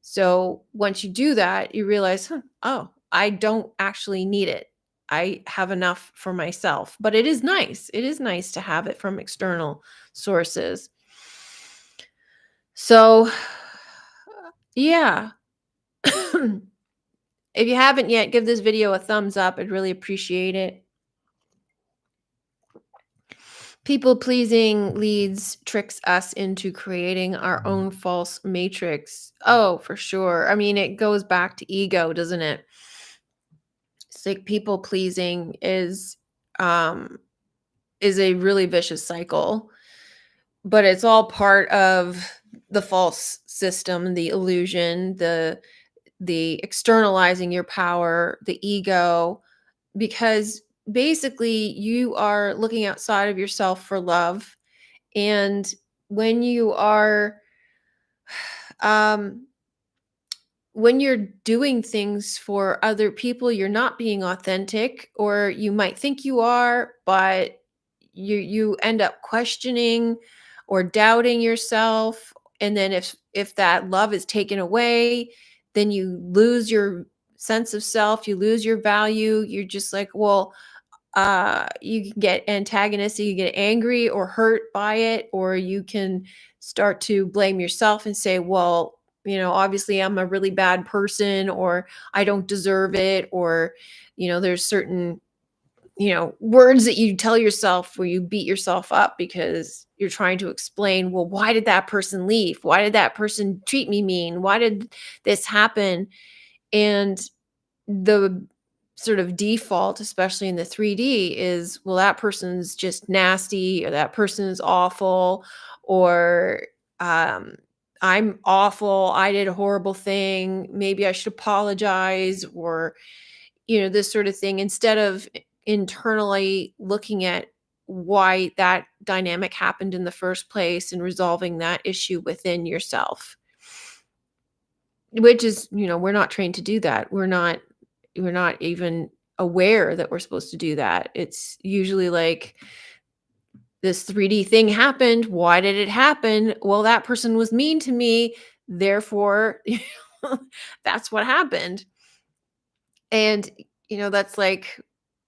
So once you do that, you realize, huh, oh, I don't actually need it. I have enough for myself. But it is nice. It is nice to have it from external sources. So, yeah. If you haven't yet, give this video a thumbs up. I'd really appreciate it. People pleasing leads tricks us into creating our own false matrix. Oh, for sure. I mean, it goes back to ego, doesn't it? It's like people pleasing um is a really vicious cycle, but it's all part of the false system, the illusion, the externalizing your power, the ego, because basically you are looking outside of yourself for love. And when you are um when you're doing things for other people, you're not being authentic, or you might think you are, but you end up questioning or doubting yourself. And then if that love is taken away, then you lose your sense of self, you lose your value. You're just like, well, you can get antagonistic, you get angry or hurt by it, or you can start to blame yourself and say, well, obviously I'm a really bad person, or I don't deserve it, or there's certain words that you tell yourself where you beat yourself up because you're trying to explain, well, why did that person leave, why did that person treat me mean, why did this happen? And the sort of default, especially in the 3D, is, well, that person's just nasty, or that person's awful, or um, I'm awful. I did a horrible thing. Maybe I should apologize, or, this sort of thing, instead of internally looking at why that dynamic happened in the first place and resolving that issue within yourself. Which is, we're not trained to do that. We're not even aware that we're supposed to do that. It's usually like, this 3D thing happened. Why did it happen? Well, that person was mean to me. Therefore, that's what happened. And that's like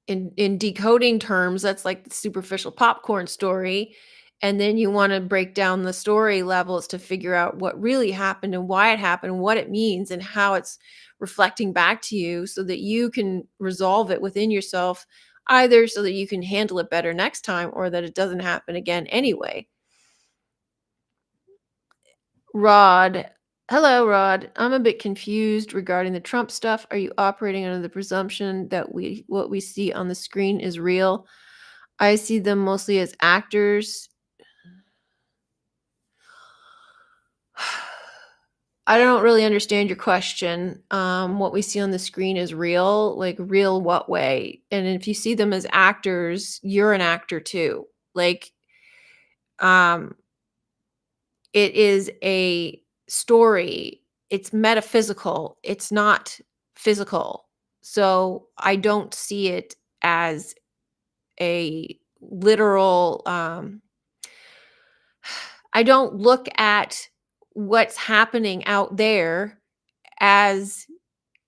in decoding terms, that's like the superficial popcorn story. And then you want to break down the story levels to figure out what really happened and why it happened, and what it means and how it's reflecting back to you so that you can resolve it within yourself, either so that you can handle it better next time or that it doesn't happen again anyway. Rod. Hello, Rod. I'm a bit confused regarding the Trump stuff. Are you operating under the presumption that what we see on the screen is real? I see them mostly as actors. I don't really understand your question. What we see on the screen is real, like real what way? And if you see them as actors, you're an actor too. Like, um, it is a story. It's metaphysical. It's not physical. So I don't see it as a literal, I don't look at what's happening out there as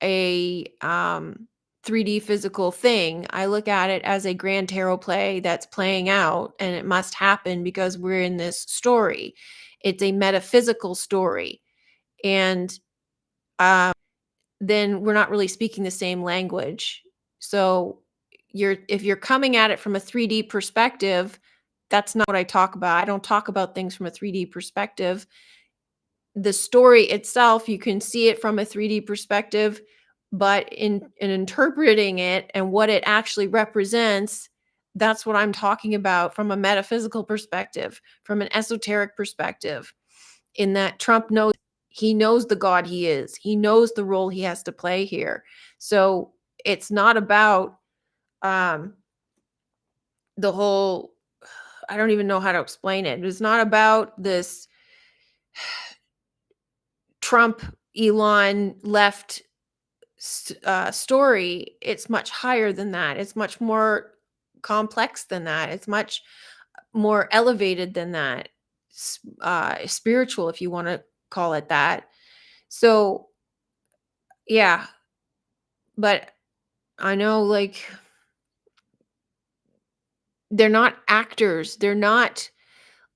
a 3D physical thing. I look at it as a grand tarot play that's playing out, and it must happen because we're in this story. It's a metaphysical story. And um, then we're not really speaking the same language. So if you're coming at it from a 3D perspective, that's not what I talk about. I don't talk about things from a 3D perspective. The story itself, you can see it from a 3D perspective, but in interpreting it and what it actually represents, that's what I'm talking about from a metaphysical perspective, from an esoteric perspective, in that Trump knows, he knows the God he is. He knows the role he has to play here. So it's not about um the whole, I don't even know how to explain it. It's not about this Trump Elon left story. It's much higher than that. It's much more complex than that. It's much more elevated than that. Spiritual, if you want to call it that. So, yeah, but I know, like, they're not actors. They're not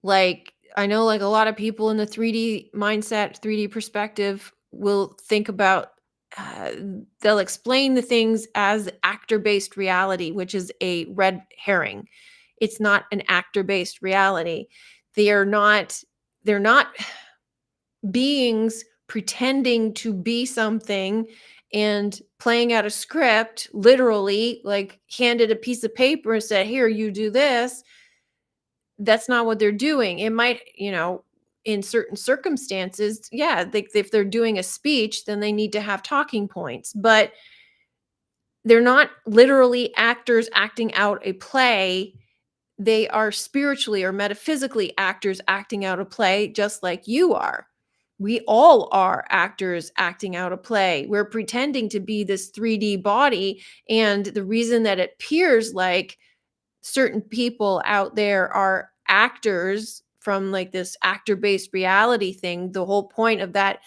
like, I know, like, a lot of people in the 3D mindset, 3D perspective will think about, uh, they'll explain the things as actor-based reality, which is a red herring. It's not an actor-based reality. They are not, they're not beings pretending to be something and playing out a script, literally, like handed a piece of paper and said, "Here, you do this." That's not what they're doing. It might, in certain circumstances, yeah, if they're doing a speech, then they need to have talking points, but they're not literally actors acting out a play. They are spiritually or metaphysically actors acting out a play, just like you are. We all are actors acting out a play. We're pretending to be this 3D body. And the reason that it appears like certain people out there are actors from like this actor-based reality thing, the whole point of that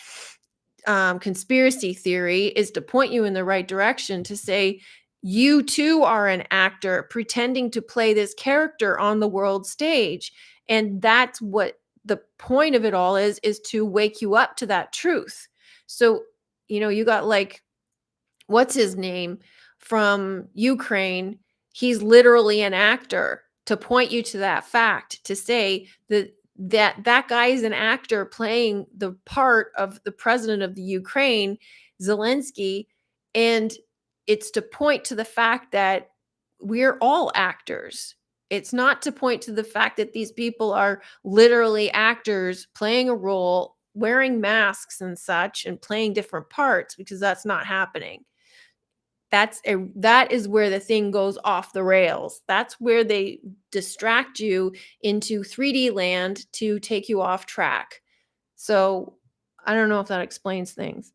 conspiracy theory is to point you in the right direction, to say you too are an actor pretending to play this character on the world stage. And that's what the point of it all is to wake you up to that truth. So, you got like, what's his name from Ukraine, he's literally an actor to point you to that fact, to say that guy is an actor playing the part of the president of the Ukraine, Zelensky, and it's to point to the fact that we're all actors. It's not to point to the fact that these people are literally actors playing a role, wearing masks and such, and playing different parts, because that's not happening. That is where the thing goes off the rails. That's where they distract you into 3D land to take you off track. So, I don't know if that explains things.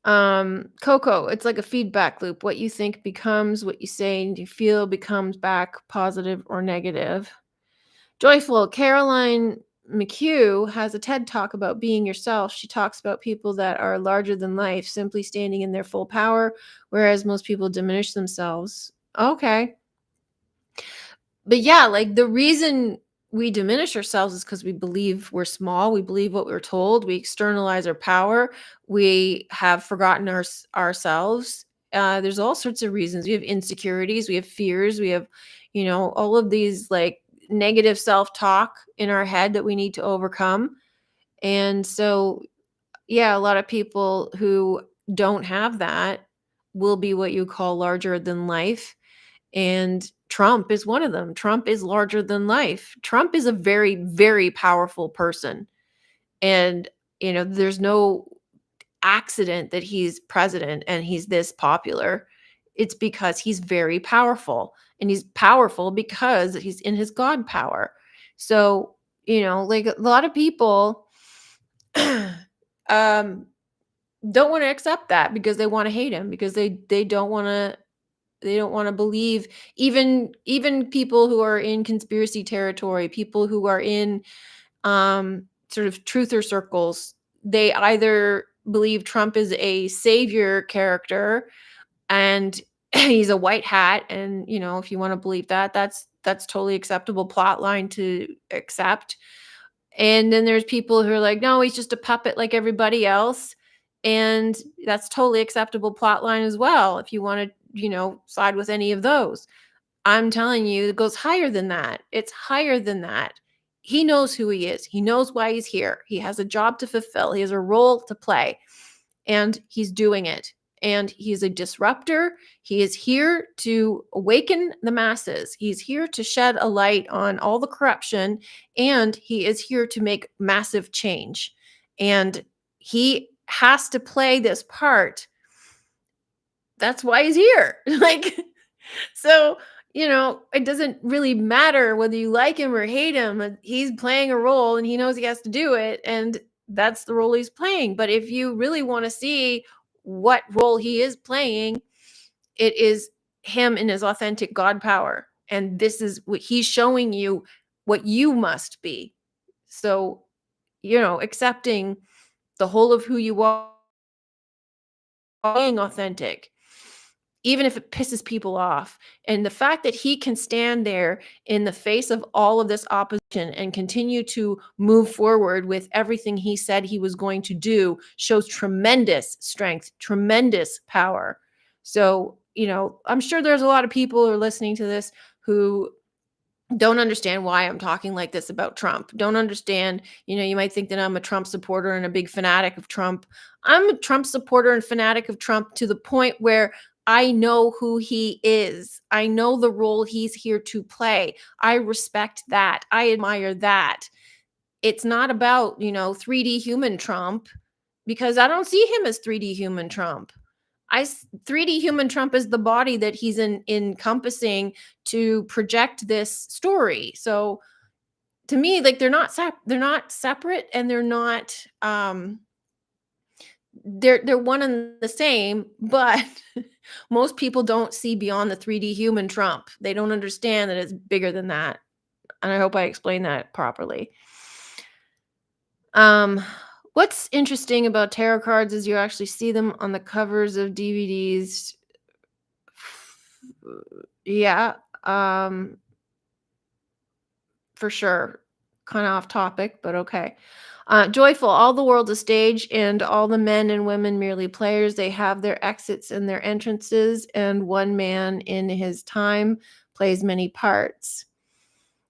Coco, it's like a feedback loop. What you think becomes what you say, and you feel becomes back positive or negative. Joyful, Caroline McHugh has a TED talk about being yourself. She talks about people that are larger than life, simply standing in their full power, whereas most people diminish themselves. Okay. But yeah, like the reason we diminish ourselves is because we believe we're small. We believe what we're told. We externalize our power. We have forgotten ourselves. There's all sorts of reasons. We have insecurities. We have fears. We have, all of these like negative self talk in our head that we need to overcome. And so, yeah, a lot of people who don't have that will be what you call larger than life, and Trump is one of them. Trump is larger than life. Trump is a very, very powerful person. And, there's no accident that he's president and he's this popular. It's because he's very powerful. And he's powerful because he's in his God power. So, like a lot of people um don't want to accept that because they want to hate him, because they don't want to believe, even people who are in conspiracy territory, people who are in sort of truther circles. They either believe Trump is a savior character and he's a white hat, and if you want to believe that, that's totally acceptable plot line to accept. And then there's people who are like, no, he's just a puppet like everybody else. And that's totally acceptable plot line as well, if you want to, side with any of those. I'm telling you, it goes higher than that. It's higher than that. He knows who he is. He knows why he's here. He has a job to fulfill. He has a role to play, and he's doing it. And he's a disruptor. He is here to awaken the masses. He's here to shed a light on all the corruption, and he is here to make massive change. And he has to play this part. That's why he's here. Like, so, it doesn't really matter whether you like him or hate him. He's playing a role and he knows he has to do it. And that's the role he's playing. But if you really want to see what role he is playing, it is him in his authentic God power. And this is what he's showing you, what you must be. So, accepting the whole of who you are, being authentic, even if it pisses people off. And the fact that he can stand there in the face of all of this opposition and continue to move forward with everything he said he was going to do shows tremendous strength, tremendous power. So, I'm sure there's a lot of people who are listening to this who don't understand why I'm talking like this about Trump. Don't understand, you might think that I'm a Trump supporter and a big fanatic of Trump. I'm a Trump supporter and fanatic of Trump to the point where I know who he is. I know the role he's here to play. I respect that. I admire that. It's not about, 3D human Trump, because I don't see him as 3D human Trump. 3D human Trump is the body that he's encompassing to project this story. So to me, like they're not separate, and they're not they're one and the same, but most people don't see beyond the 3D human Trump. They don't understand that it's bigger than that. And I hope I explained that properly. Um what's interesting about tarot cards is you actually see them on the covers of DVDs. Yeah, for sure. Kind of off topic, but okay. Joyful, all the world is stage, and all the men and women merely players. They have their exits and their entrances, and one man in his time plays many parts.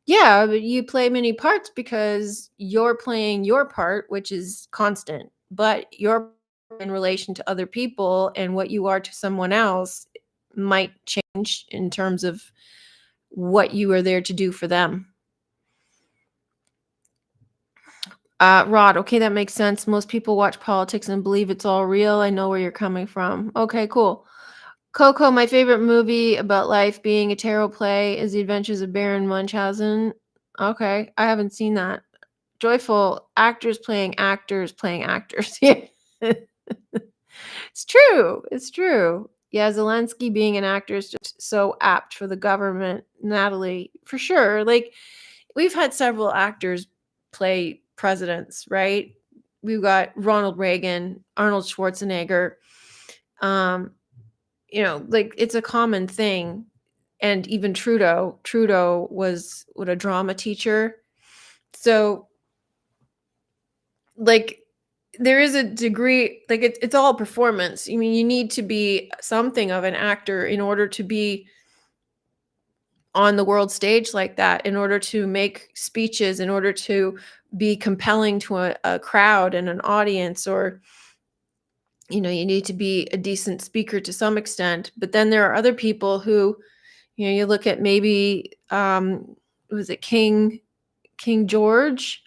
Yeah, but you play many parts because you're playing your part, which is constant. But your in relation to other people and what you are to someone else might change in terms of what you are there to do for them. Rod, okay, that makes sense. Most people watch politics and believe it's all real. I know where you're coming from. Okay, cool. Coco, my favorite movie about life being a tarot play is The Adventures of Baron Munchausen. Okay, I haven't seen that. Joyful, actors playing actors playing actors. Yeah. It's true. It's true. Yeah, Zelensky being an actor is just so apt for the government. Natalie, for sure. Like, we've had several actors play presidents, right? We've got Ronald Reagan, Arnold Schwarzenegger. Um, like it's a common thing. And even Trudeau. Trudeau was what, a drama teacher. So like there is a degree, like it's all performance. I mean, you need to be something of an actor in order to be on the world stage like that, in order to make speeches, in order to be compelling to a crowd and an audience, or you need to be a decent speaker to some extent. But then there are other people who, you look at maybe was it King George?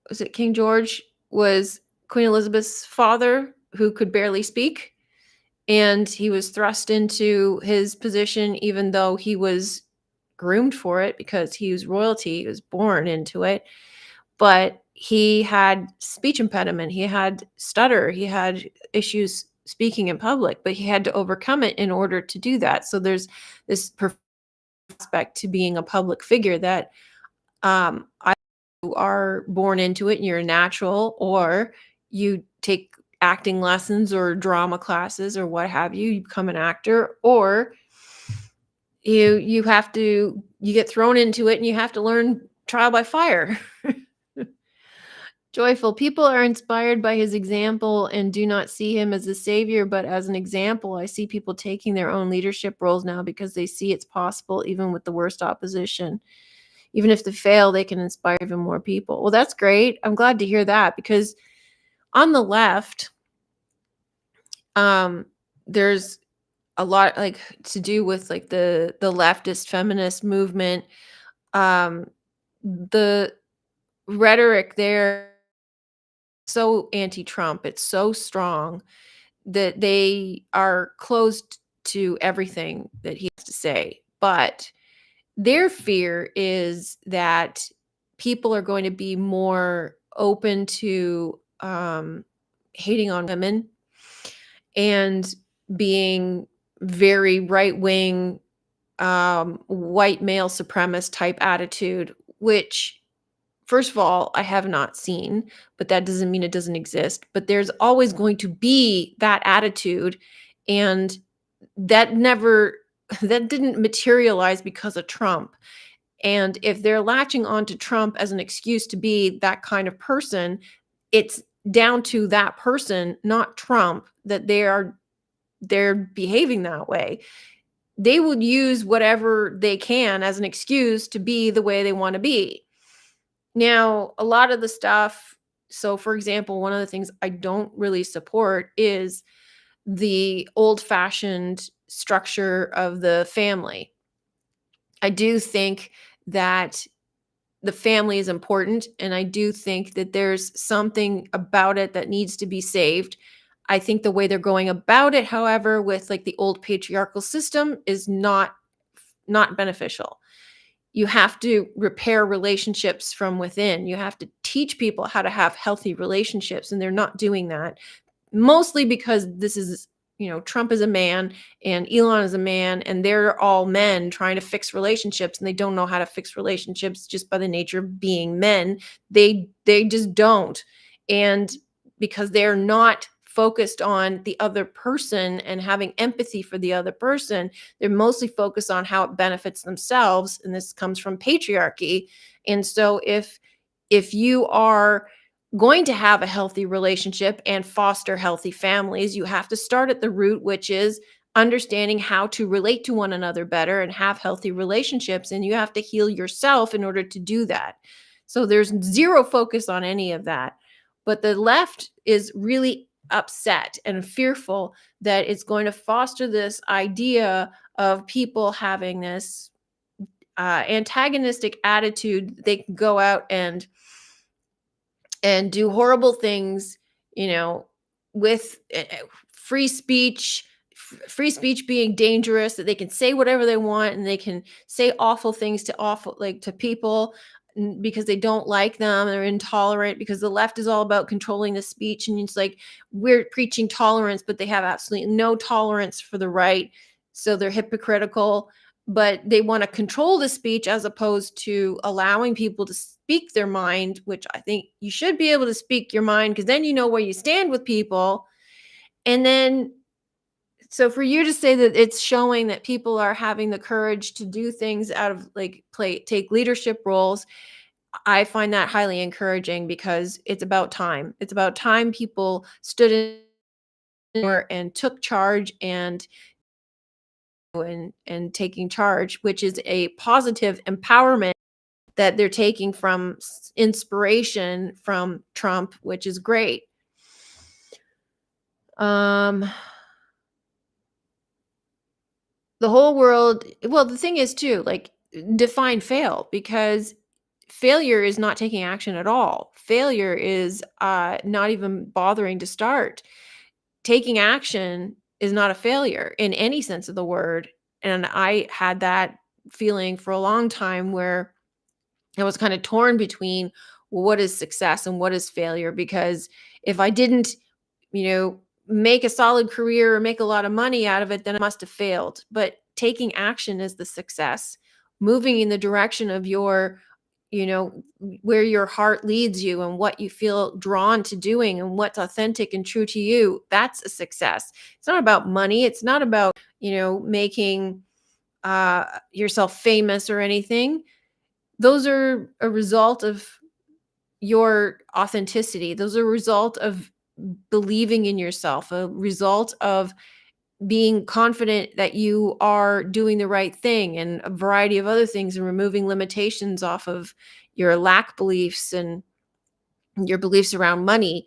Was it King George? Was Queen Elizabeth's father, who could barely speak, and he was thrust into his position even though he was groomed for it because he was royalty, he was born into it. But he had speech impediment, he had stutter, he had issues speaking in public, but he had to overcome it in order to do that. So there's this aspect to being a public figure that I you are born into it and you're a natural, or you take acting lessons or drama classes or what have you, you become an actor, or you get thrown into it and you have to learn trial by fire. Joyful people are inspired by his example and do not see him as a savior, but as an example. I see people taking their own leadership roles now because they see it's possible even with the worst opposition. Even if they fail, they can inspire even more people. Well, that's great. I'm glad to hear that, because on the left, there's a lot like to do with like the leftist feminist movement. The rhetoric there so anti-Trump, it's so strong that they are closed to everything that he has to say. But their fear is that people are going to be more open to hating on women and being very right wing, white male supremacist type attitude, which, first of all, I have not seen, but that doesn't mean it doesn't exist. But there's always going to be that attitude. And that never, that didn't materialize because of Trump. And if they're latching on to Trump as an excuse to be that kind of person, it's down to that person, not Trump, that they're behaving that way. They will use whatever they can as an excuse to be the way they want to be. Now, a lot of the stuff, so for example, one of the things I don't really support is the old-fashioned structure of the family. I do think that the family is important, and I do think that there's something about it that needs to be saved. I think the way they're going about it, however, with like the old patriarchal system is not beneficial. You have to repair relationships from within. You have to teach people how to have healthy relationships, and they're not doing that. Mostly because this is, Trump is a man and Elon is a man, and they're all men trying to fix relationships, and they don't know how to fix relationships just by the nature of being men. They just don't. And because they're not focused on the other person and having empathy for the other person, they're mostly focused on how it benefits themselves, and this comes from patriarchy. And so if you are going to have a healthy relationship and foster healthy families, you have to start at the root, which is understanding how to relate to one another better and have healthy relationships. And you have to heal yourself in order to do that. So there's zero focus on any of that. But the left is really upset and fearful that it's going to foster this idea of people having this antagonistic attitude. They can go out and do horrible things, with free speech, free speech being dangerous, that they can say whatever they want and they can say awful things to to people because they don't like them, they're intolerant, because the left is all about controlling the speech. And it's like, we're preaching tolerance, but they have absolutely no tolerance for the right. So they're hypocritical. but they want to control the speech as opposed to allowing people to speak their mind, which I think you should be able to speak your mind because then you know where you stand with people. And then, so for you to say that it's showing that people are having the courage to do things out of like take leadership roles, I find that highly encouraging because it's about time. It's about time people stood in and took charge and taking charge, which is a positive empowerment that they're taking from inspiration from Trump, which is great. Um, the whole world, well, the thing is too, like define fail because failure is not taking action at all. Failure is not even bothering to start. Taking action is not a failure in any sense of the word. And I had that feeling for a long time where I was kind of torn between, well, what is success and what is failure? Because if I didn't, make a solid career or make a lot of money out of it, then I must have failed. But taking action is the success. Moving in the direction of you know, where your heart leads you and what you feel drawn to doing and what's authentic and true to you, that's a success. It's not about money. It's not about, making yourself famous or anything. Those are a result of your authenticity. Those are a result of believing in yourself, a result of being confident that you are doing the right thing and a variety of other things and removing limitations off of your lack beliefs and your beliefs around money.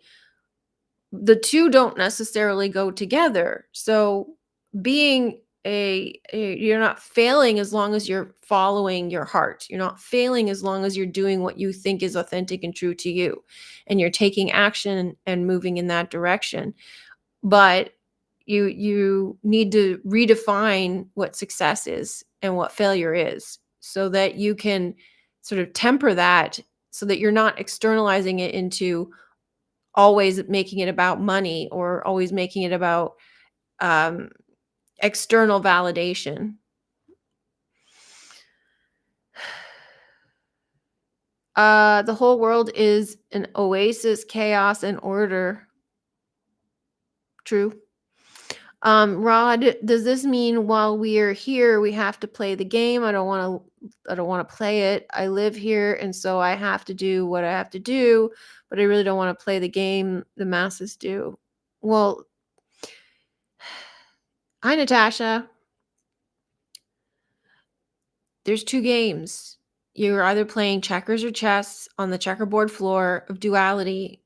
The two don't necessarily go together. So being you're not failing as long as you're following your heart. You're not failing as long as you're doing what you think is authentic and true to you and you're taking action and moving in that direction. But you need to redefine what success is and what failure is so that you can sort of temper that so that you're not externalizing it into always making it about money or always making it about um, external validation. The whole world is an oasis, chaos, and order. True. Rod, does this mean while we are here, we have to play the game? I don't want to play it. I live here, and so I have to do what I have to do, but I really don't want to play the game the masses do. Well, hi, Natasha. There's two games. You're either playing checkers or chess on the checkerboard floor of duality,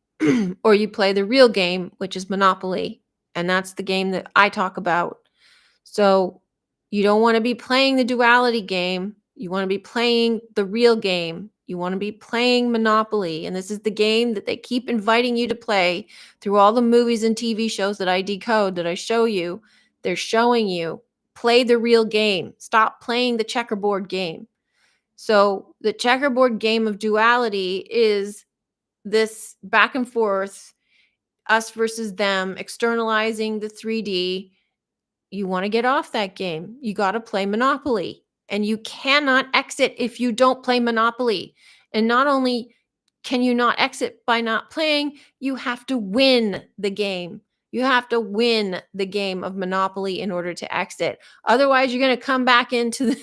or you play the real game, which is Monopoly. And that's the game that I talk about. So you don't want to be playing the duality game. You want to be playing the real game. You want to be playing Monopoly. And this is the game that they keep inviting you to play through all the movies and TV shows that I decode, that I show you. They're showing you play the real game. Stop playing the checkerboard game. So the checkerboard game of duality is this back and forth, us versus them, externalizing the 3D. You want to get off that game. You got to play Monopoly. And you cannot exit if you don't play Monopoly. And not only can you not exit by not playing, you have to win the game. You have to win the game of Monopoly in order to exit. Otherwise, you're going to come back into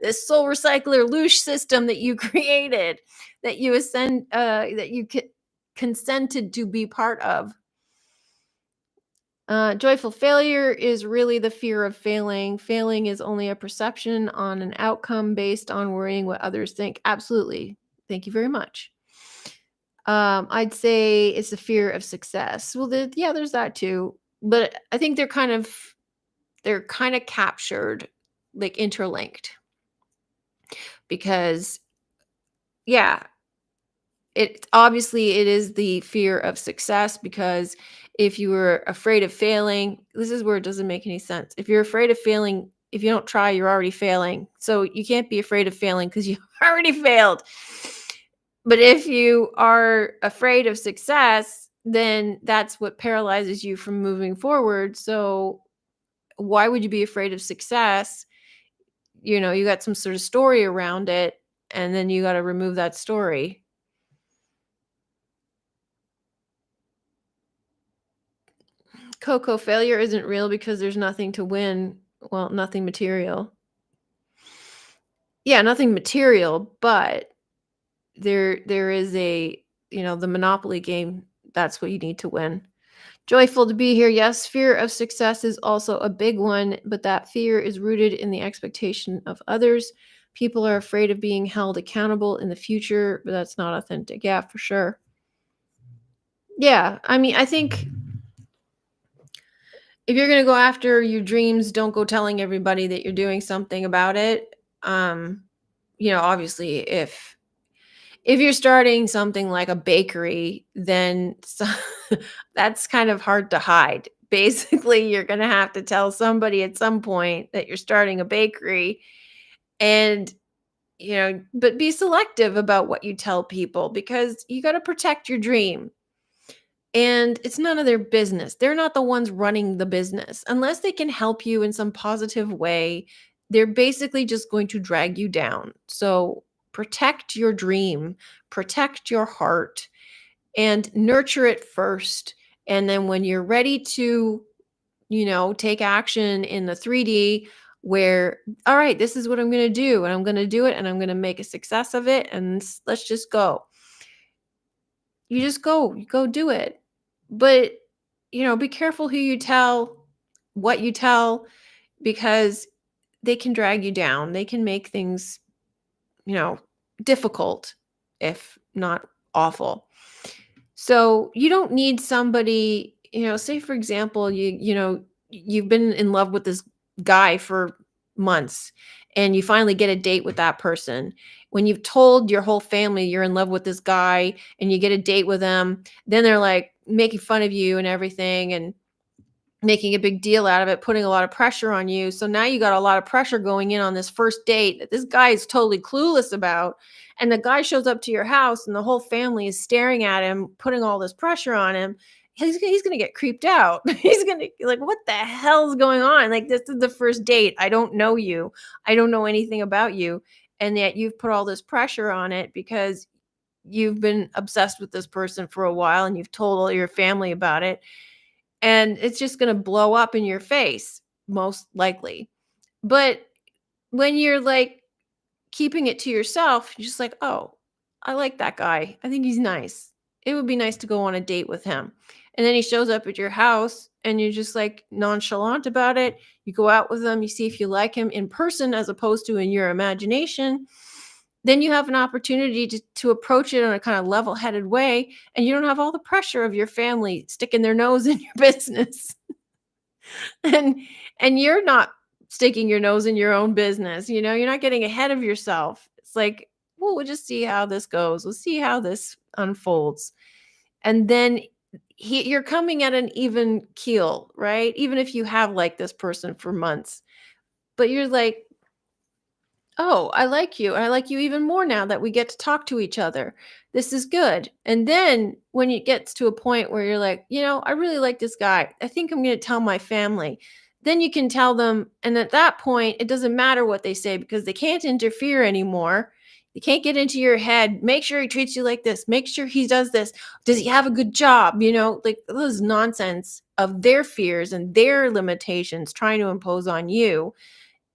this soul recycler loosh system that you created, that you consented to be part of. Joyful failure is really the fear of failing. Failing is only a perception on an outcome based on worrying what others think. Absolutely. Thank you very much. I'd say it's the fear of success. Well, yeah, there's that too. But I think they're kind of captured, like interlinked. Because yeah, it is the fear of success because if you were afraid of failing, this is where it doesn't make any sense. If you're afraid of failing, if you don't try, you're already failing. So you can't be afraid of failing because you already failed. But if you are afraid of success, then that's what paralyzes you from moving forward. So why would you be afraid of success? you got some sort of story around it, and then you got to remove that story. Coco, failure isn't real because there's nothing to win. Well, nothing material. Yeah, nothing material, but there is the Monopoly game. That's what you need to win. Joyful to be here. Yes, fear of success is also a big one, but that fear is rooted in the expectation of others. People are afraid of being held accountable in the future, but that's not authentic. Yeah, for sure. Yeah, I mean, I think if you're going to go after your dreams, don't go telling everybody that you're doing something about it. Um, Obviously, if you're starting something like a bakery, then that's kind of hard to hide. Basically, you're going to have to tell somebody at some point that you're starting a bakery, and but be selective about what you tell people because you got to protect your dream. And it's none of their business. They're not the ones running the business. Unless they can help you in some positive way, they're basically just going to drag you down. So protect your dream, protect your heart, and nurture it first. And then when you're ready to, take action in the 3D, where, all right, this is what I'm going to do, and I'm going to do it, and I'm going to make a success of it, and let's just go. You just go, you go do it. But, be careful who you tell, what you tell, because they can drag you down. They can make things, you know, difficult, if not awful. So you don't need somebody, say for example, you've been in love with this guy for months and you finally get a date with that person. When you've told your whole family you're in love with this guy and you get a date with them, then they're like making fun of you and everything and making a big deal out of it, putting a lot of pressure on you. So now you got a lot of pressure going in on this first date that this guy is totally clueless about. And the guy shows up to your house and the whole family is staring at him, putting all this pressure on him. He's going to get creeped out. He's going to like, what the hell's going on? Like, this is the first date. I don't know you. I don't know anything about you. And yet you've put all this pressure on it because you've been obsessed with this person for a while and you've told all your family about it, and it's just going to blow up in your face most likely. But when you're like keeping it to yourself, you're just like, oh, I like that guy, I think he's nice, it would be nice to go on a date with him. And then he shows up at your house and you're just like nonchalant about it. You go out with him, you see if you like him in person as opposed to in your imagination. Then you have an opportunity to approach it in a kind of level-headed way, and you don't have all the pressure of your family sticking their nose in your business. and and you're not sticking your nose in your own business, you're not getting ahead of yourself. It's like, well, we'll just see how this goes. We'll see how this unfolds. And then you're coming at an even keel, right? Even if you have liked this person for months, but you're like, oh, I like you. I like you even more now that we get to talk to each other. This is good. And then when it gets to a point where you're like, I really like this guy, I think I'm going to tell my family. Then you can tell them. And at that point, it doesn't matter what they say because they can't interfere anymore. They can't get into your head. Make sure he treats you like this. Make sure he does this. Does he have a good job? Like this nonsense of their fears and their limitations trying to impose on you,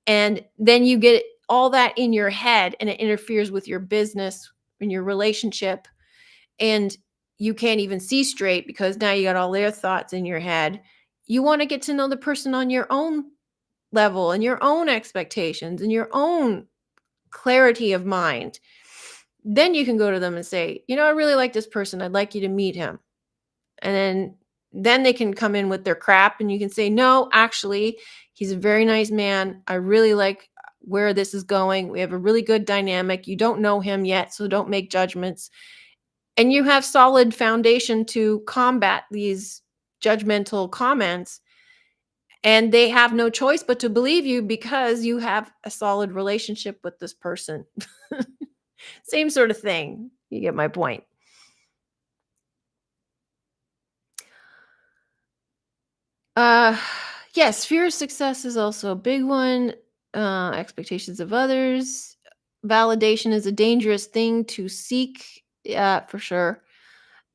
and then you get all that in your head and it interferes with your business and your relationship. And you can't even see straight because now you got all their thoughts in your head. You want to get to know the person on your own level and your own expectations and your own clarity of mind. Then you can go to them and say, I really like this person. I'd like you to meet him. And then they can come in with their crap and you can say, no, actually, he's a very nice man. I really like where this is going. We have a really good dynamic. You don't know him yet, so don't make judgments. And you have solid foundation to combat these judgmental comments. And they have no choice but to believe you because you have a solid relationship with this person. Same sort of thing. You get my point. Uh yes, fear of success is also a big one. Expectations of others. Validation is a dangerous thing to seek. Yeah, for sure.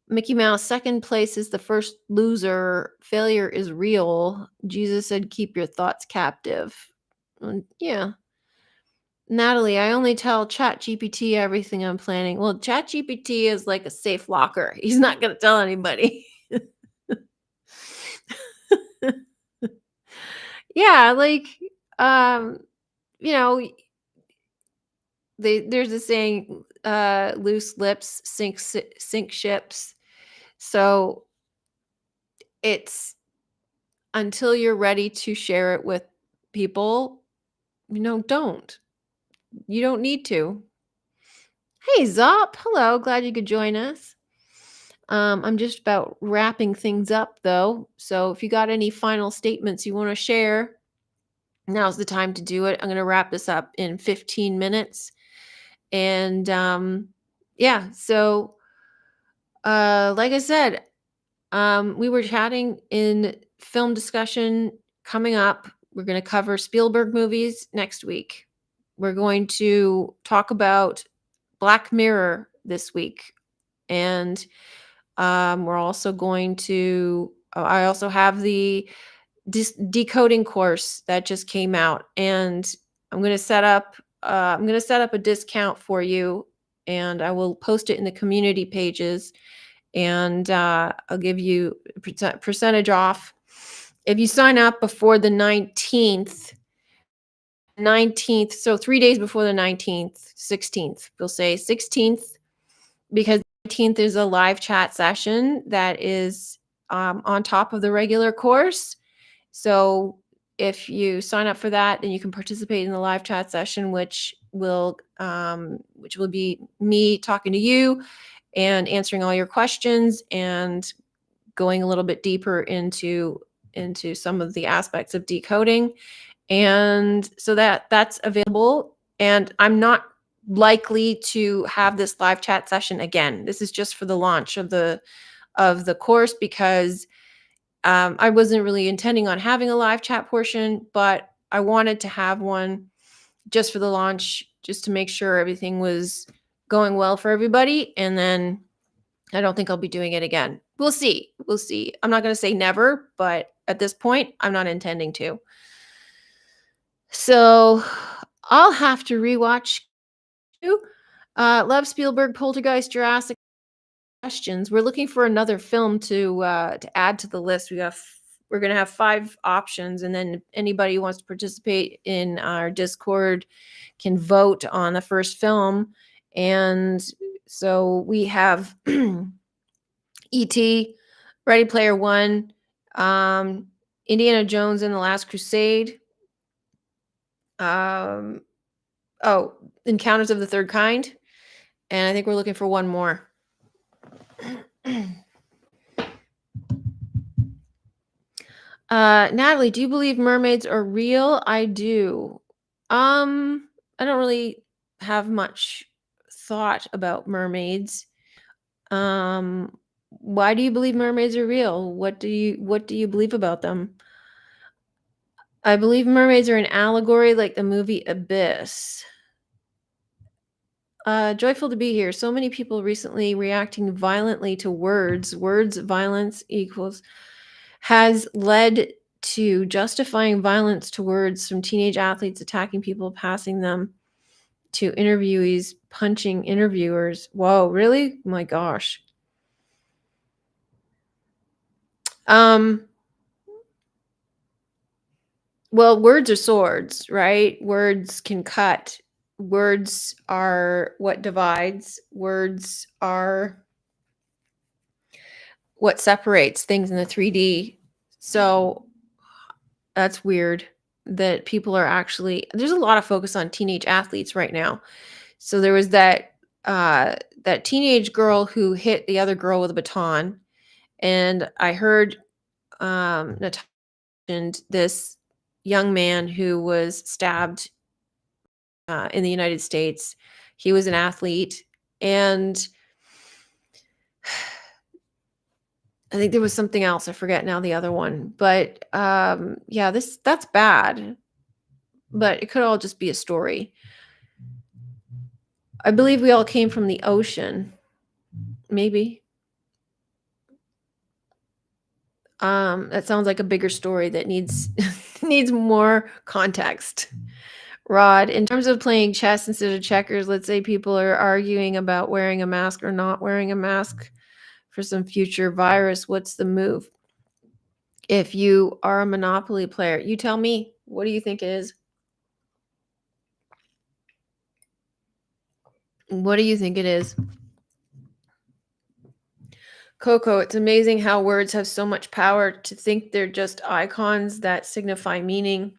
Mickey Mouse, second place is the first loser. Failure is real. Jesus said, keep your thoughts captive. Yeah. Natalie, I only tell ChatGPT everything I'm planning. Well, ChatGPT is like a safe locker. He's not going to tell anybody. Yeah, like, um, you know, there's a saying, loose lips sink ships. So it's until you're ready to share it with people, don't. You don't need to. Hey, Zop. Hello. Glad you could join us. I'm just about wrapping things up, though. So if you got any final statements you want to share, now's the time to do it. I'm going to wrap this up in 15 minutes. And yeah, so like I said, we were chatting in film discussion coming up. We're going to cover Spielberg movies next week. We're going to talk about Black Mirror this week. And we're also going to, I also have the decoding course that just came out. And I'm going to set up, a discount for you, and I will post it in the community pages, and I'll give you a percentage off if you sign up before the 19th, so 3 days before the 19th, 16th. We'll say 16th, because 19th is a live chat session that is on top of the regular course. So if you sign up for that, then you can participate in the live chat session, which will be me talking to you and answering all your questions and going a little bit deeper into some of the aspects of decoding. And so that's available. And I'm not likely to have this live chat session again. This is just for the launch of the course, because I wasn't really intending on having a live chat portion, but I wanted to have one just for the launch, just to make sure everything was going well for everybody. And then I don't think I'll be doing it again. We'll see. We'll see. I'm not going to say never, but at this point, I'm not intending to. So I'll have to rewatch. Love Spielberg, Poltergeist, Jurassic. Questions. We're looking for another film to add to the list. We're going to have 5 options, and then anybody who wants to participate in our Discord can vote on the first film. And so we have E.T., Ready Player One, Indiana Jones and the Last Crusade, oh, Encounters of the Third Kind, and I think we're looking for one more. Natalie, do you believe mermaids are real? I do. I don't really have much thought about mermaids. Why do you believe mermaids are real? What do you believe about them? I believe mermaids are an allegory, like the movie Abyss. Joyful to be here. So many people recently reacting violently to words. Words violence equals has led to justifying violence towards, from teenage athletes attacking people, passing them, to interviewees punching interviewers. Whoa, really? My gosh. Well, words are swords, right? Words can cut. Words are what divides. Words are what separates things in the 3D. So that's weird that people are actually, there's a lot of focus on teenage athletes right now. So there was that teenage girl who hit the other girl with a baton, and I heard Natasha mentioned this young man who was stabbed in the United States. He was an athlete, and I think there was something else. I forget now the other one, but yeah, that's bad. but it could all just be a story. I believe we all came from the ocean. Maybe. That sounds like a bigger story that needs needs more context. Rod, in terms of playing chess instead of checkers, let's say people are arguing about wearing a mask or not wearing a mask for some future virus. What's the move? If you are a Monopoly player, you tell me, what do you think it is? What do you think it is? Coco, it's amazing how words have so much power. To think they're just icons that signify meaning.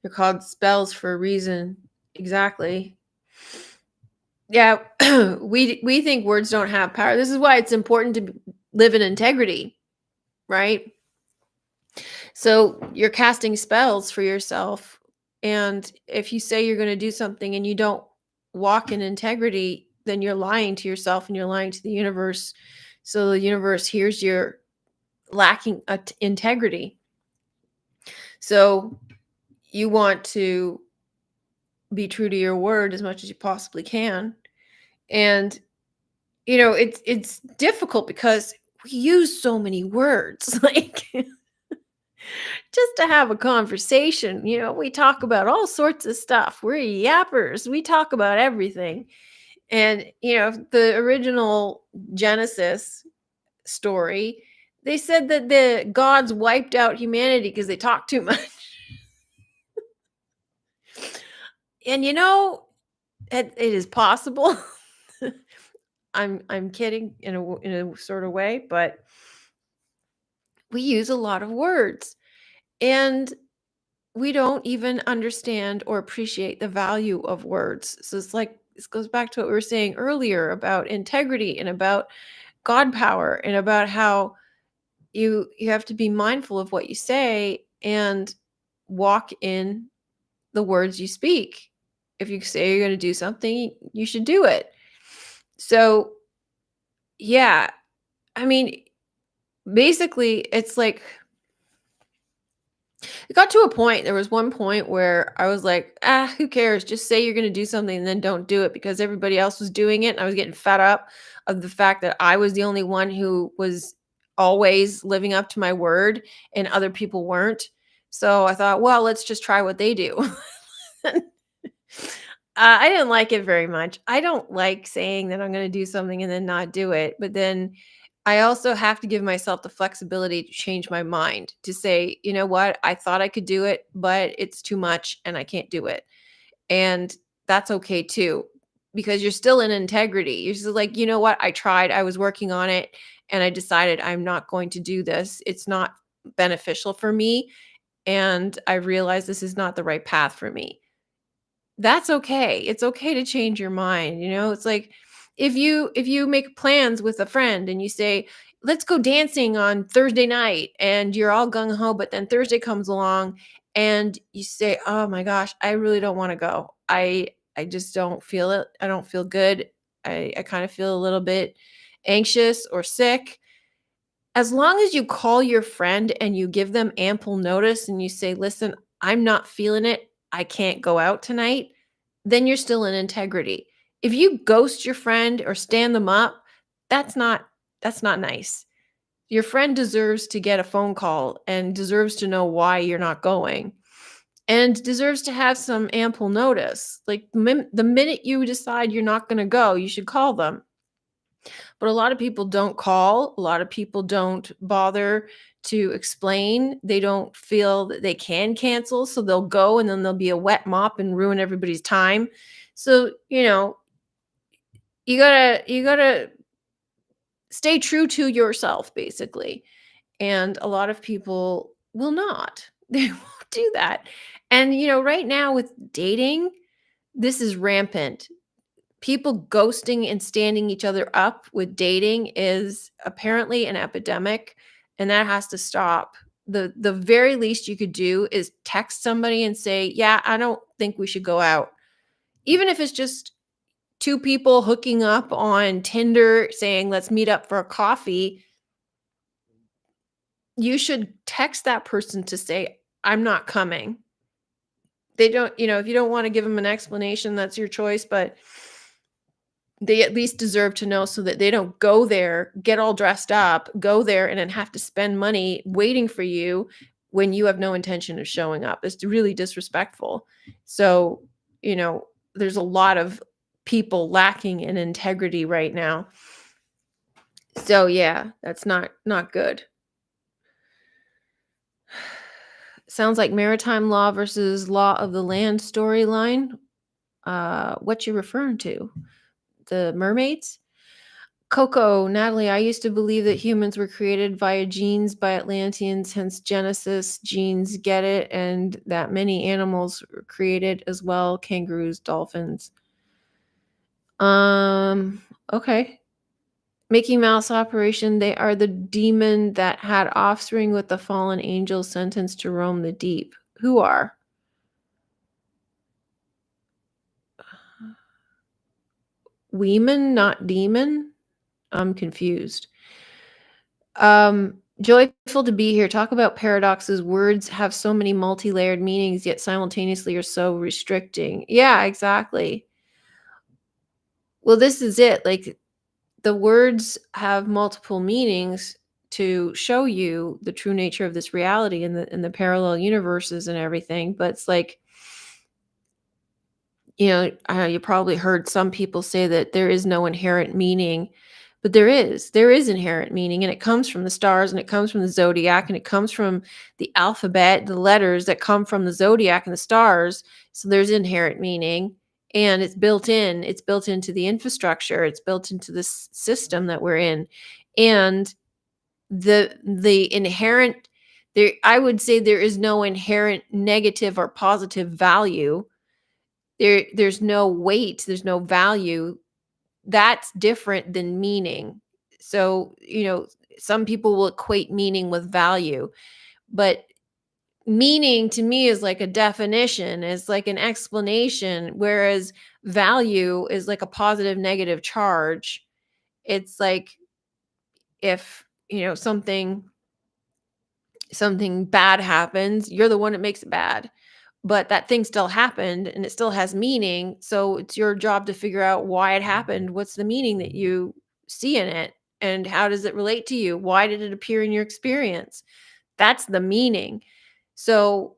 They're called spells for a reason. Exactly. Yeah, we think words don't have power. This is why it's important to live in integrity, right? So you're casting spells for yourself, and if you say you're going to do something and you don't walk in integrity, then you're lying to yourself and you're lying to the universe. So the universe hears your lacking integrity. So you want to be true to your word as much as you possibly can. And it's difficult because we use so many words like just to have a conversation. We talk about all sorts of stuff. We're yappers. We talk about everything. And the original Genesis story, they said that the gods wiped out humanity because they talked too much. And it is possible. I'm kidding in a sort of way, but we use a lot of words, and we don't even understand or appreciate the value of words. So it's like this goes back to what we were saying earlier about integrity and about God power and about how you have to be mindful of what you say and walk in the words you speak. If you say you're going to do something, you should do it. So, yeah, I mean, basically, it's like it got to a point. There was one point where I was like, who cares? Just say you're going to do something and then don't do it because everybody else was doing it. And I was getting fed up of the fact that I was the only one who was always living up to my word and other people weren't. So I thought, well, let's just try what they do. I didn't like it very much. I don't like saying that I'm going to do something and then not do it. But then I also have to give myself the flexibility to change my mind to say, you know what? I thought I could do it, but it's too much and I can't do it. And that's okay too, because you're still in integrity. You're just like, you know what? I tried, I was working on it, and I decided I'm not going to do this. It's not beneficial for me. And I realize this is not the right path for me. That's okay. It's okay to change your mind, It's like if you make plans with a friend and you say, "Let's go dancing on Thursday night," and you're all gung ho, but then Thursday comes along and you say, "Oh my gosh, I really don't want to go. I just don't feel it. I don't feel good. I kind of feel a little bit anxious or sick." As long as you call your friend and you give them ample notice and you say, "Listen, I'm not feeling it. I can't go out tonight," then you're still in integrity. If you ghost your friend or stand them up, that's not that's not nice. Your friend deserves to get a phone call and deserves to know why you're not going and deserves to have some ample notice. Like the minute you decide you're not going to go, you should call them. But a lot of people don't call. A lot of people don't bother to explain. They don't feel that they can cancel, so they'll go and then there'll be a wet mop and ruin everybody's time. So, you got to stay true to yourself basically. And a lot of people will not. They won't do that. And right now with dating, this is rampant. People ghosting and standing each other up with dating is apparently an epidemic, and that has to stop. The very least you could do is text somebody and say, "Yeah, I don't think we should go out." Even if it's just two people hooking up on Tinder saying, "Let's meet up for a coffee," you should text that person to say, "I'm not coming." They don't, if you don't wanna give them an explanation, that's your choice, but they at least deserve to know so that they don't go there, get all dressed up, go there, and then have to spend money waiting for you when you have no intention of showing up. It's really disrespectful. So, you know, there's a lot of people lacking in integrity right now. So, yeah, that's not good. Sounds like maritime law versus law of the land storyline. What you referring to? The mermaids? Coco, Natalie, I used to believe that humans were created via genes by Atlanteans, hence Genesis, genes, get it, and that many animals were created as well, kangaroos, dolphins. Um, okay. Mickey Mouse Operation, they are the demon that had offspring with the fallen angels sentenced to roam the deep. Who are? Weeman, not demon? I'm confused. Joyful to be here. Talk about paradoxes. Words have so many multi-layered meanings, yet simultaneously are so restricting. Yeah, exactly. Well, this is it. Like the words have multiple meanings to show you the true nature of this reality and the parallel universes and everything. But it's like, you probably heard some people say that there is no inherent meaning, but there is inherent meaning, and it comes from the stars, and it comes from the zodiac, and it comes from the alphabet, the letters that come from the zodiac and the stars. So there's inherent meaning, and it's built into the infrastructure, it's built into this system that we're in. And the inherent there I would say there is no inherent negative or positive value. There's no weight, there's no value. That's different than meaning. So, some people will equate meaning with value, but meaning to me is like a definition, is like an explanation, whereas value is like a positive negative charge. It's like if, something bad happens, you're the one that makes it bad. But that thing still happened and it still has meaning. So it's your job to figure out why it happened. What's the meaning that you see in it? And how does it relate to you? Why did it appear in your experience? That's the meaning. So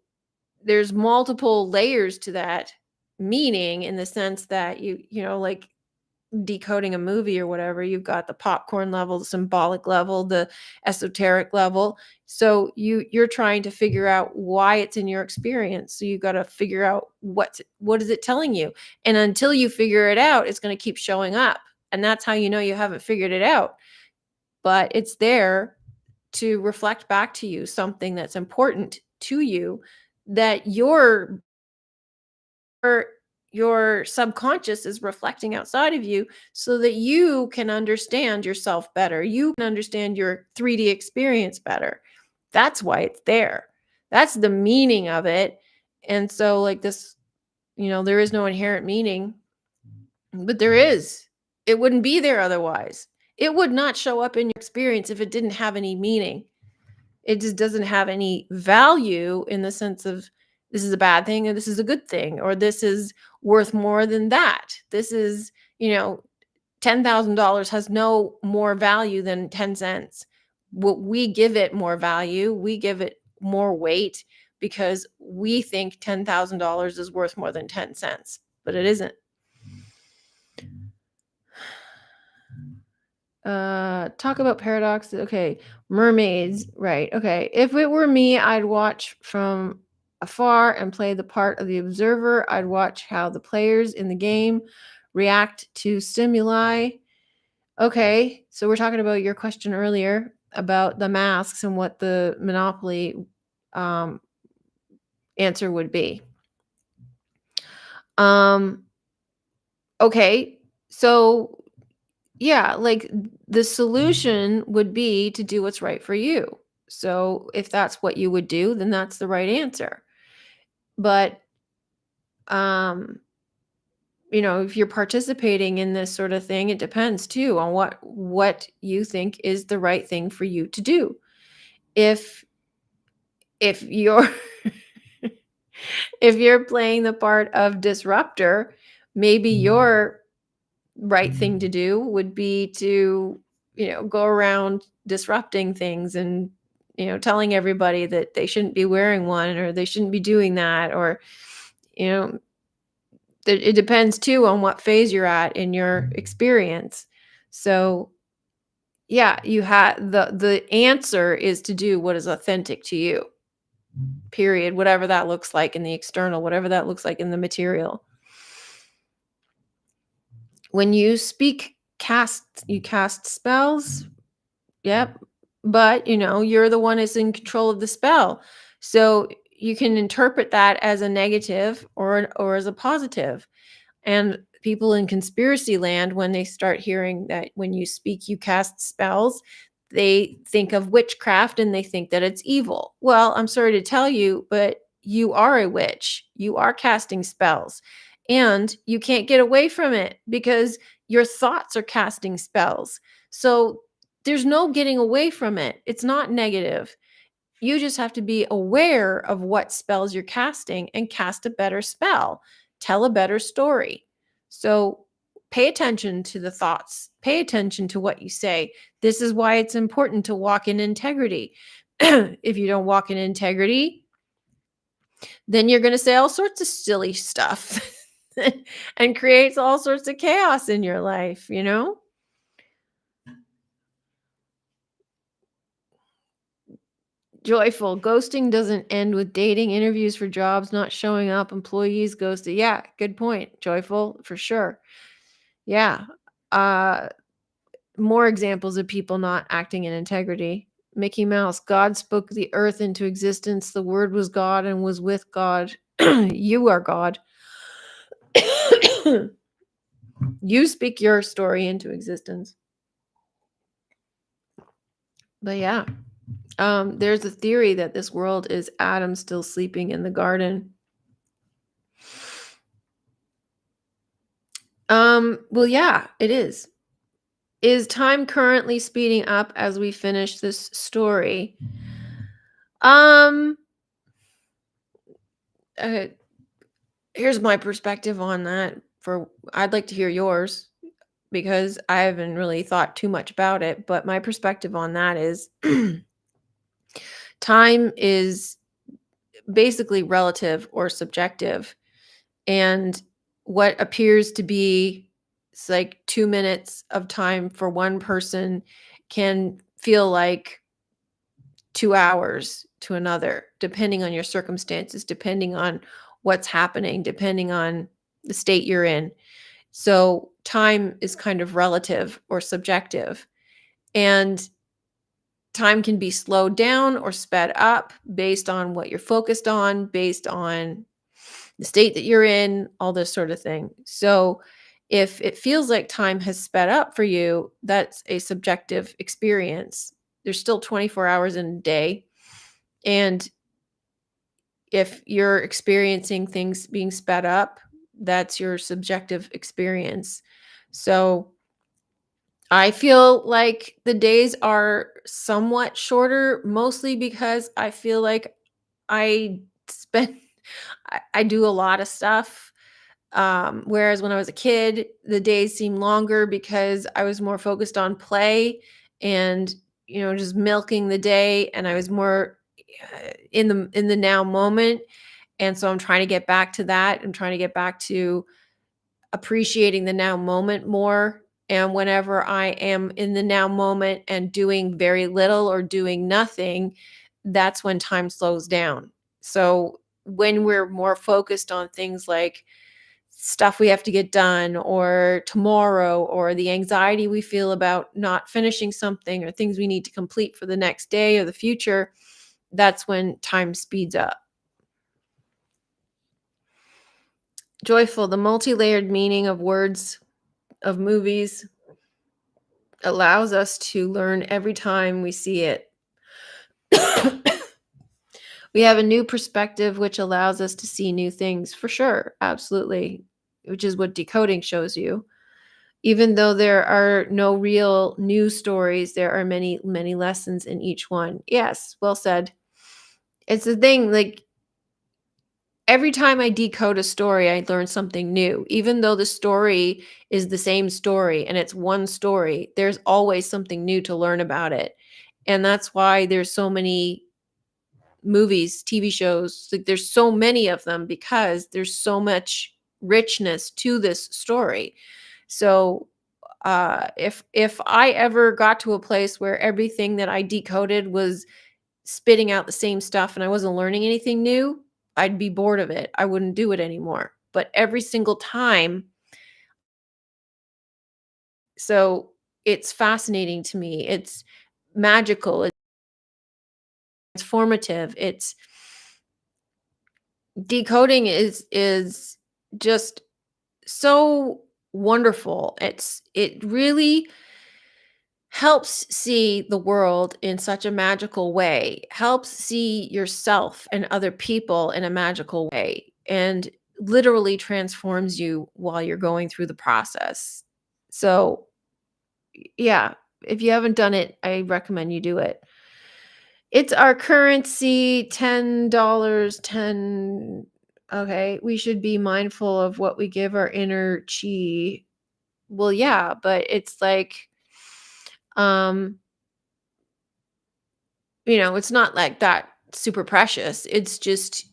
there's multiple layers to that meaning, in the sense that like decoding a movie or whatever, you've got the popcorn level, the symbolic level, the esoteric level. So you're trying to figure out why it's in your experience. So you got to figure out what is it telling you. And until you figure it out, it's going to keep showing up. And that's how you know you haven't figured it out. But it's there to reflect back to you something that's important to you, that your your subconscious is reflecting outside of you, so that you can understand yourself better. You can understand your 3D experience better. That's why it's there. That's the meaning of it. And so like this, there is no inherent meaning, but there is. It wouldn't be there otherwise. It would not show up in your experience if it didn't have any meaning. It just doesn't have any value in the sense of this is a bad thing or this is a good thing or this is worth more than that. This is, $10,000 has no more value than 10 cents. What we give it more value, we give it more weight because we think $10,000 is worth more than 10 cents, but it isn't. Talk about paradoxes. Okay. Mermaids. Right. Okay. If it were me, I'd watch from afar and play the part of the observer. I'd watch how the players in the game react to stimuli. Okay. So we're talking about your question earlier about the masks and what the Monopoly um, answer would be. Um, okay. So yeah, like the solution would be to do what's right for you. So if that's what you would do, then that's the right answer. But um, if you're participating in this sort of thing, it depends too on what you think is the right thing for you to do. If you're If you're playing the part of disruptor, maybe your right thing to do would be to, go around disrupting things and, telling everybody that they shouldn't be wearing one or they shouldn't be doing that, or, you know, it depends too on what phase you're at in your experience. So, yeah, you had the answer is to do what is authentic to you. Period, whatever that looks like in the external, whatever that looks like in the material. When you speak, you cast spells. Yep. But, you're the one that's in control of the spell. So you can interpret that as a negative or as a positive. And people in conspiracy land, when they start hearing that when you speak, you cast spells, they think of witchcraft and they think that it's evil. Well, I'm sorry to tell you, but you are a witch. You are casting spells and you can't get away from it because your thoughts are casting spells. So there's no getting away from it. It's not negative. You just have to be aware of what spells you're casting and cast a better spell, tell a better story. So pay attention to the thoughts, pay attention to what you say. This is why it's important to walk in integrity. If you don't walk in integrity, then you're going to say all sorts of silly stuff and creates all sorts of chaos in your life. Joyful. Ghosting doesn't end with dating, interviews for jobs, not showing up, employees ghosted. Yeah, good point. Joyful, for sure. Yeah. Uh, More examples of people not acting in integrity. Mickey Mouse. God spoke the earth into existence. The word was God and was with God. You are God. You speak your story into existence. But yeah, there's a theory that this world is Adam still sleeping in the garden. Well, yeah, it is. Is time currently speeding up as we finish this story? Um, uh, Here's my perspective on that. I'd like to hear yours because I haven't really thought too much about it, but my perspective on that is time is basically relative or subjective. And what appears to be it's like 2 minutes of time for one person can feel like 2 hours to another, depending on your circumstances, depending on what's happening, depending on the state you're in. So time is kind of relative or subjective. And time can be slowed down or sped up based on what you're focused on, based on the state that you're in, all this sort of thing. So if it feels like time has sped up for you, that's a subjective experience. There's still 24 hours in a day. And if you're experiencing things being sped up, that's your subjective experience. So I feel like the days are somewhat shorter, mostly because I feel like I spend, I do a lot of stuff. Whereas when I was a kid, the days seemed longer because I was more focused on play and, just milking the day. And I was more in the now moment. And so I'm trying to get back to that. I'm trying to get back to appreciating the now moment more. And whenever I am in the now moment and doing very little or doing nothing, that's when time slows down. So when we're more focused on things like stuff we have to get done or tomorrow or the anxiety we feel about not finishing something or things we need to complete for the next day or the future, that's when time speeds up. Joyful, the multi-layered meaning of words of movies allows us to learn every time we see it. We have a new perspective which allows us to see new things for sure. Absolutely. Which is what decoding shows you. Even though there are no real new stories, there are many, many lessons in each one. Yes, well said. It's the thing, like Every time I decode a story, I learn something new. Even though the story is the same story and it's one story, there's always something new to learn about it. And that's why there's so many movies, TV shows, like there's so many of them because there's so much richness to this story. So if I ever got to a place where everything that I decoded was spitting out the same stuff and I wasn't learning anything new, I'd be bored of it. I wouldn't do it anymore. But every single time, so it's fascinating to me. It's magical, it's formative. It's decoding is just so wonderful. It really helps see the world in such a magical way, helps see yourself and other people in a magical way, and literally transforms you while you're going through the process. So, yeah, if you haven't done it, I recommend you do it. It's our currency, $10, 10. Okay, we should be mindful of what we give our inner chi. Well, yeah, but it's like, um, it's not like that super precious. It's just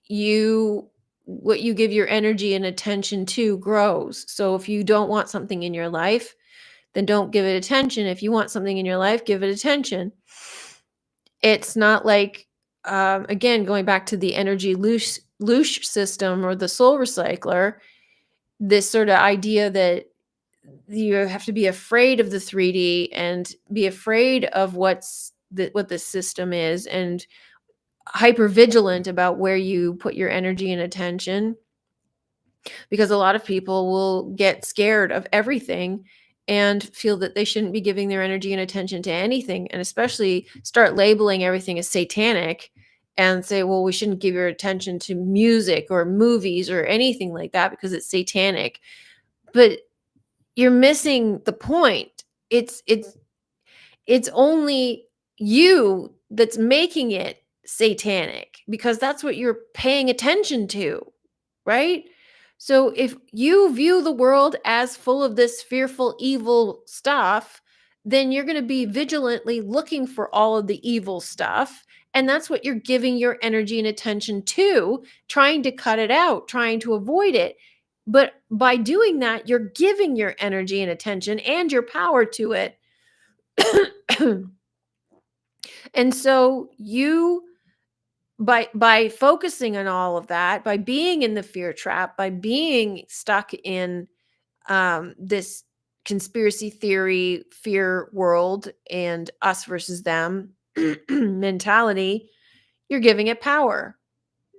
you what you give your energy and attention to grows. So if you don't want something in your life, then don't give it attention. If you want something in your life, give it attention. It's not like, again, going back to the energy loosh system or the soul recycler, this sort of idea that you have to be afraid of the 3D and be afraid of what the system is, and hyper vigilant about where you put your energy and attention, because a lot of people will get scared of everything and feel that they shouldn't be giving their energy and attention to anything, and especially start labeling everything as satanic and say, well, we shouldn't give your attention to music or movies or anything like that because it's satanic. But you're missing the point. It's only you that's making it satanic because that's what you're paying attention to, right? So if you view the world as full of this fearful, evil stuff, then you're going to be vigilantly looking for all of the evil stuff. And that's what you're giving your energy and attention to, trying to cut it out, trying to avoid it. But by doing that, you're giving your energy and attention and your power to it. And so you by focusing on all of that, by being in the fear trap, by being stuck in this conspiracy theory fear world and us versus them mentality, you're giving it power.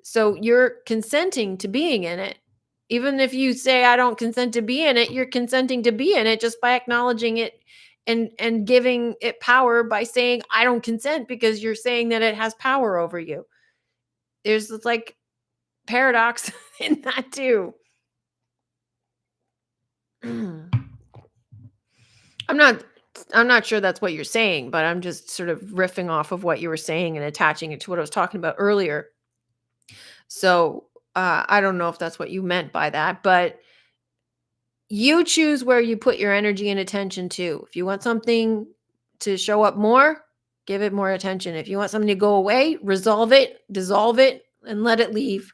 So you're consenting to being in it. Even if you say I don't consent to be in it, you're consenting to be in it just by acknowledging it and giving it power by saying I don't consent, because you're saying that it has power over you. There's this like paradox in that too. I'm not I'm not sure that's what you're saying, but I'm just sort of riffing off of what you were saying and attaching it to what I was talking about earlier. So, I don't know if that's what you meant by that, but you choose where you put your energy and attention to. If you want something to show up more, give it more attention. If you want something to go away, resolve it, dissolve it, and let it leave.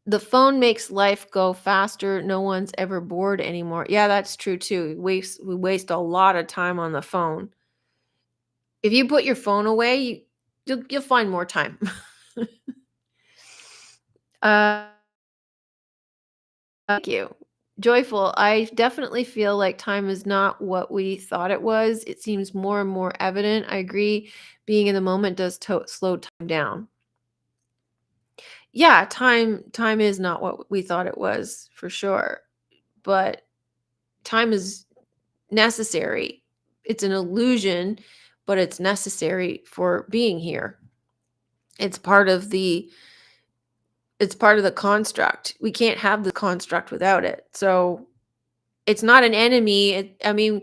The phone makes life go faster. No one's ever bored anymore. Yeah, that's true too. We waste a lot of time on the phone. If you put your phone away, you'll find more time. uh, Thank you. Joyful. I definitely feel like time is not what we thought it was. It seems more and more evident. I agree. Being in the moment does slow time down. Yeah, time is not what we thought it was for sure. But time is necessary. It's an illusion, but it's necessary for being here. It's part of the it's part of the construct. We can't have the construct without it. So it's not an enemy. I mean,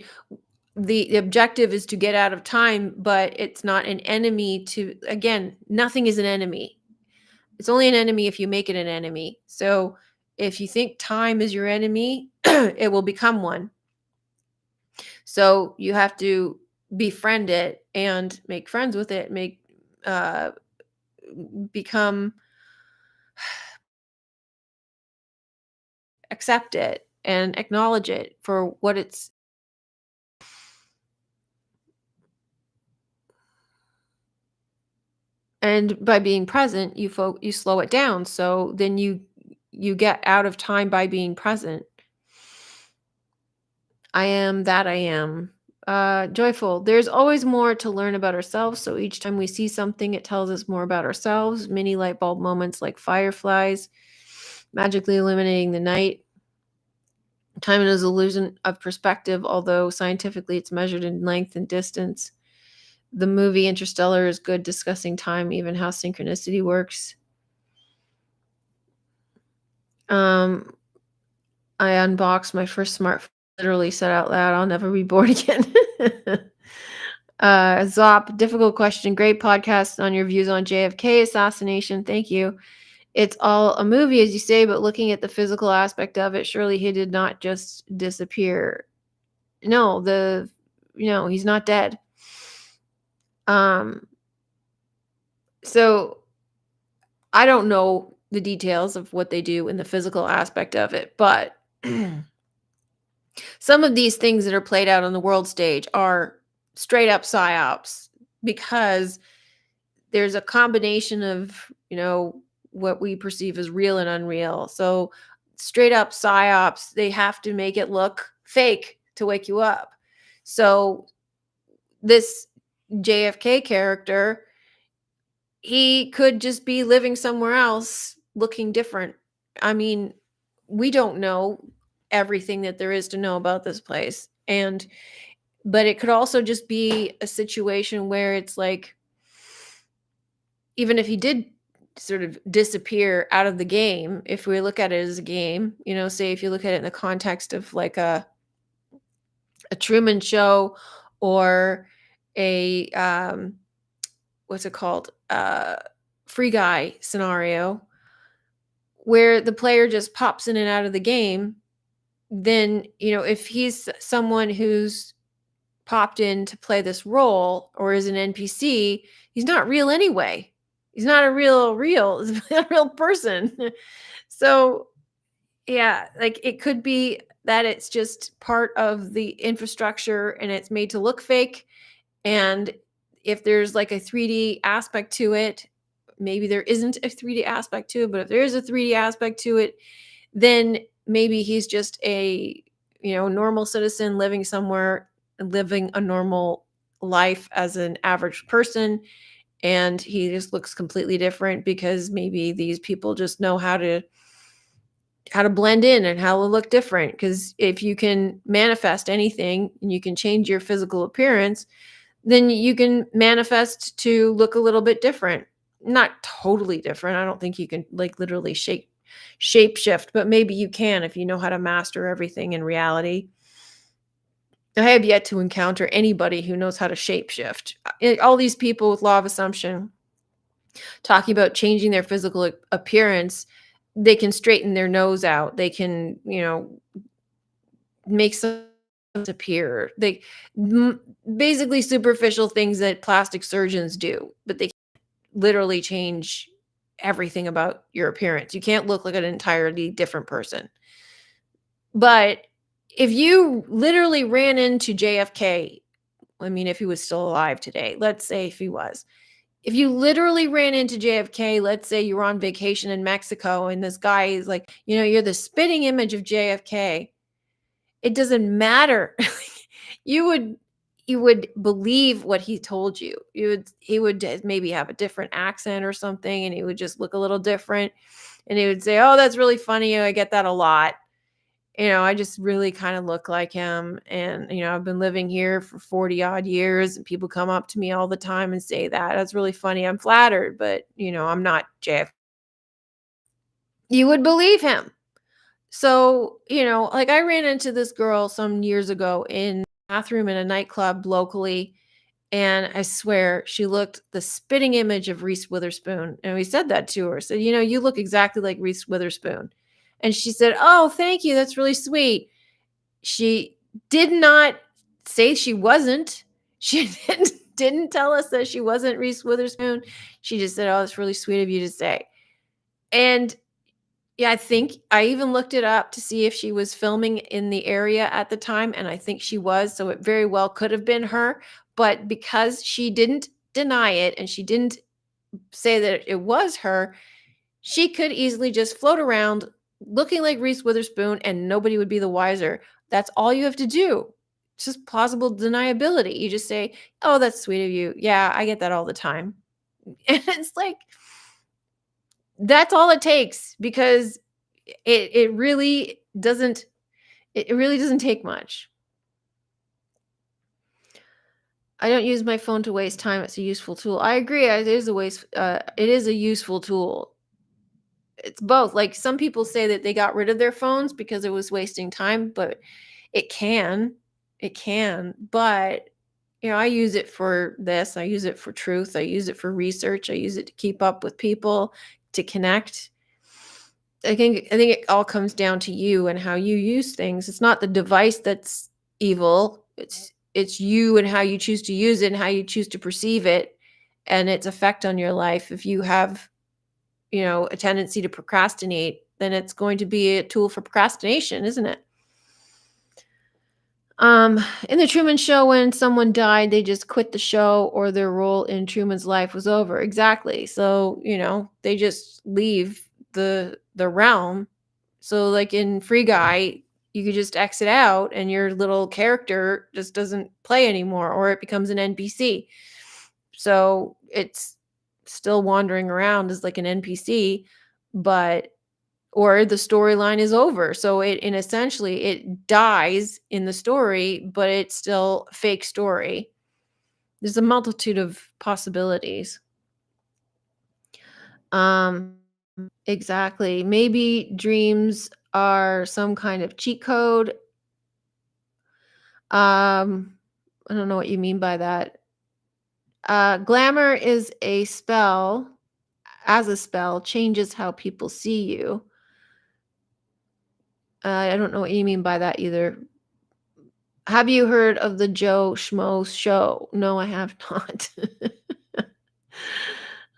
The objective is to get out of time, but it's not an enemy to again, nothing is an enemy. It's only an enemy if you make it an enemy. So, if you think time is your enemy, it will become one. So, you have to befriend it and make friends with it, uh become accept it and acknowledge it for what it's. And by being present, you slow it down, so then you get out of time by being present. I am that I am. Joyful. There's always more to learn about ourselves, so each time we see something, it tells us more about ourselves. Mini light bulb moments like fireflies, magically illuminating the night. Time is an illusion of perspective, although scientifically it's measured in length and distance. The movie Interstellar is good discussing time, even how synchronicity works. Um, I unboxed my first smartphone, literally said out loud, "I'll never be bored again." Zop, difficult question. Great podcast on your views on JFK assassination. Thank you. It's all a movie, as you say, but looking at the physical aspect of it, surely he did not just disappear. No, he's not dead. Um, so I don't know the details of what they do in the physical aspect of it, but some of these things that are played out on the world stage are straight up psyops because there's a combination of, what we perceive as real and unreal. So straight up psyops, they have to make it look fake to wake you up. So this JFK character, he could just be living somewhere else looking different. I mean, we don't know everything that there is to know about this place. But it could also just be a situation where it's like, even if he did sort of disappear out of the game, if we look at it as a game, say if you look at it in the context of like a Truman Show or a what's it called? Free Guy scenario where the player just pops in and out of the game, then, if he's someone who's popped in to play this role or is an NPC, he's not real anyway. He's not a real, he's not a real person. So, yeah, like it could be that it's just part of the infrastructure and it's made to look fake. And if there's like a 3D aspect to it, maybe there isn't a 3D aspect to it, but if there is a 3D aspect to it, then maybe he's just a, normal citizen living somewhere, living a normal life as an average person, and he just looks completely different because maybe these people just know how to blend in and how to look different. Because if you can manifest anything and you can change your physical appearance, then you can manifest to look a little bit different. Not totally different. I don't think you can like literally shape shift, but maybe you can if you know how to master everything in reality. I have yet to encounter anybody who knows how to shape shift. All these people with law of assumption talking about changing their physical appearance, they can straighten their nose out. They can, make some appear. Basically superficial things that plastic surgeons do, but they literally change everything about your appearance. You can't look like an entirely different person. But if you literally ran into JFK, I mean, if he was still alive today, let's say if he was, if you literally ran into JFK, let's say you were on vacation in Mexico and this guy is like, you're the spitting image of JFK. It doesn't matter. you would you would believe what he told you. He would maybe have a different accent or something, and he would just look a little different. And he would say, "Oh, that's really funny. I get that a lot. I just really kind of look like him. And, I've been living here for 40 odd years and people come up to me all the time and say that. That's really funny. I'm flattered, but, I'm not JF." You would believe him. So, like I ran into this girl some years ago in bathroom in a nightclub locally, and I swear she looked the spitting image of Reese Witherspoon, and we said that to her, said, "You know, you look exactly like Reese Witherspoon." And she said, "Oh, thank you, that's really sweet." She did not say she wasn't. She didn't tell us that she wasn't Reese Witherspoon. She just said, "Oh, that's really sweet of you to say." And yeah, I think I even looked it up to see if she was filming in the area at the time, and I think she was, so it very well could have been her, but because she didn't deny it and she didn't say that it was her, she could easily just float around looking like Reese Witherspoon and nobody would be the wiser. That's all you have to do. It's just plausible deniability. You just say, "Oh, that's sweet of you. Yeah, I get that all the time." And it's like, that's all it takes because it really doesn't it really doesn't take much. I don't use my phone to waste time. It's a useful tool. I agree. It is a useful tool. It's both. Like some people say that they got rid of their phones because it was wasting time, but it can. It can. But I use it for this. I use it for truth. I use it for research. I use it to keep up with people, to connect. I think it all comes down to you and how you use things. It's not the device that's evil. It's you and how you choose to use it and how you choose to perceive it and its effect on your life. If you have, a tendency to procrastinate, then it's going to be a tool for procrastination, isn't it? In the Truman Show, when someone died, they just quit the show or their role in Truman's life was over. Exactly. So, they just leave the realm. So like in Free Guy, you could just exit out and your little character just doesn't play anymore or it becomes an NPC. So it's still wandering around as like an NPC, but or the storyline is over. So essentially it dies in the story, but it's still a fake story. There's a multitude of possibilities. Um exactly. Maybe dreams are some kind of cheat code. Um I don't know what you mean by that. Glamour is a spell, as a spell changes how people see you. I don't know what you mean by that either. Have you heard of the Joe Schmo show? No, I have not.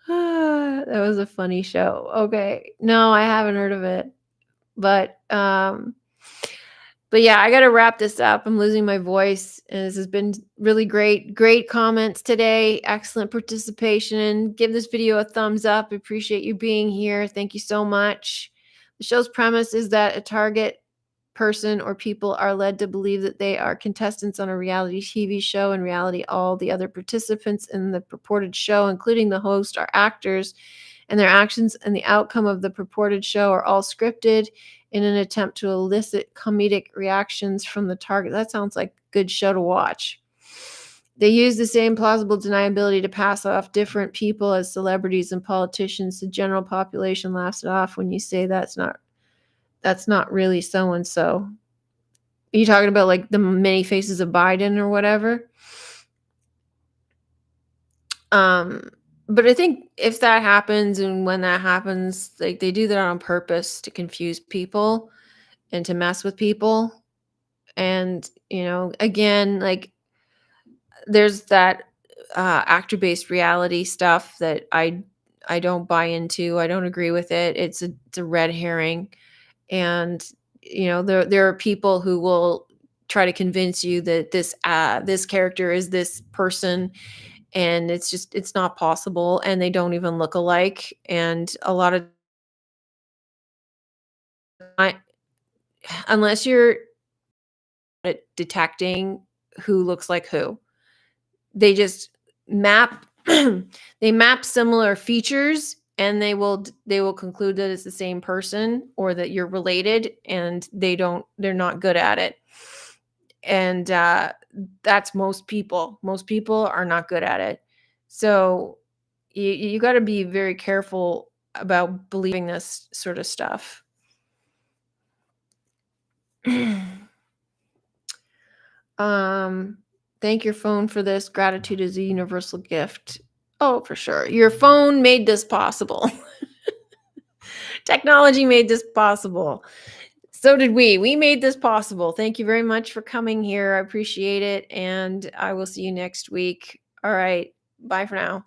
That was a funny show. Okay. No, I haven't heard of it. But but yeah, I got to wrap this up. I'm losing my voice and this has been really great. Great comments today. Excellent participation. Give this video a thumbs up. Appreciate you being here. Thank you so much. The show's premise is that a target person or people are led to believe that they are contestants on a reality TV show. In reality, all the other participants in the purported show, including the host, are actors, and their actions and the outcome of the purported show are all scripted in an attempt to elicit comedic reactions from the target. That sounds like a good show to watch. They use the same plausible deniability to pass off different people as celebrities and politicians. The general population laughs it off when you say that's not really so and so. Are you talking about like the many faces of Biden or whatever? Um, but I think if that happens and when that happens, like they do that on purpose to confuse people and to mess with people. And, again, like there's that actor-based reality stuff that I don't buy into. I don't agree with it. It's a red herring. And there are people who will try to convince you that this character is this person, and it's not possible, and they don't even look alike. And a lot of I, unless you're at detecting who looks like who, they just map they map similar features, and they will conclude that it's the same person or that you're related, and they're not good at it. And that's most people. Most people are not good at it. So you got to be very careful about believing this sort of stuff. Um, thank your phone for this. Gratitude is a universal gift. Oh, for sure. Your phone made this possible. Technology made this possible. So did we. We made this possible. Thank you very much for coming here. I appreciate it. And I will see you next week. All right. Bye for now.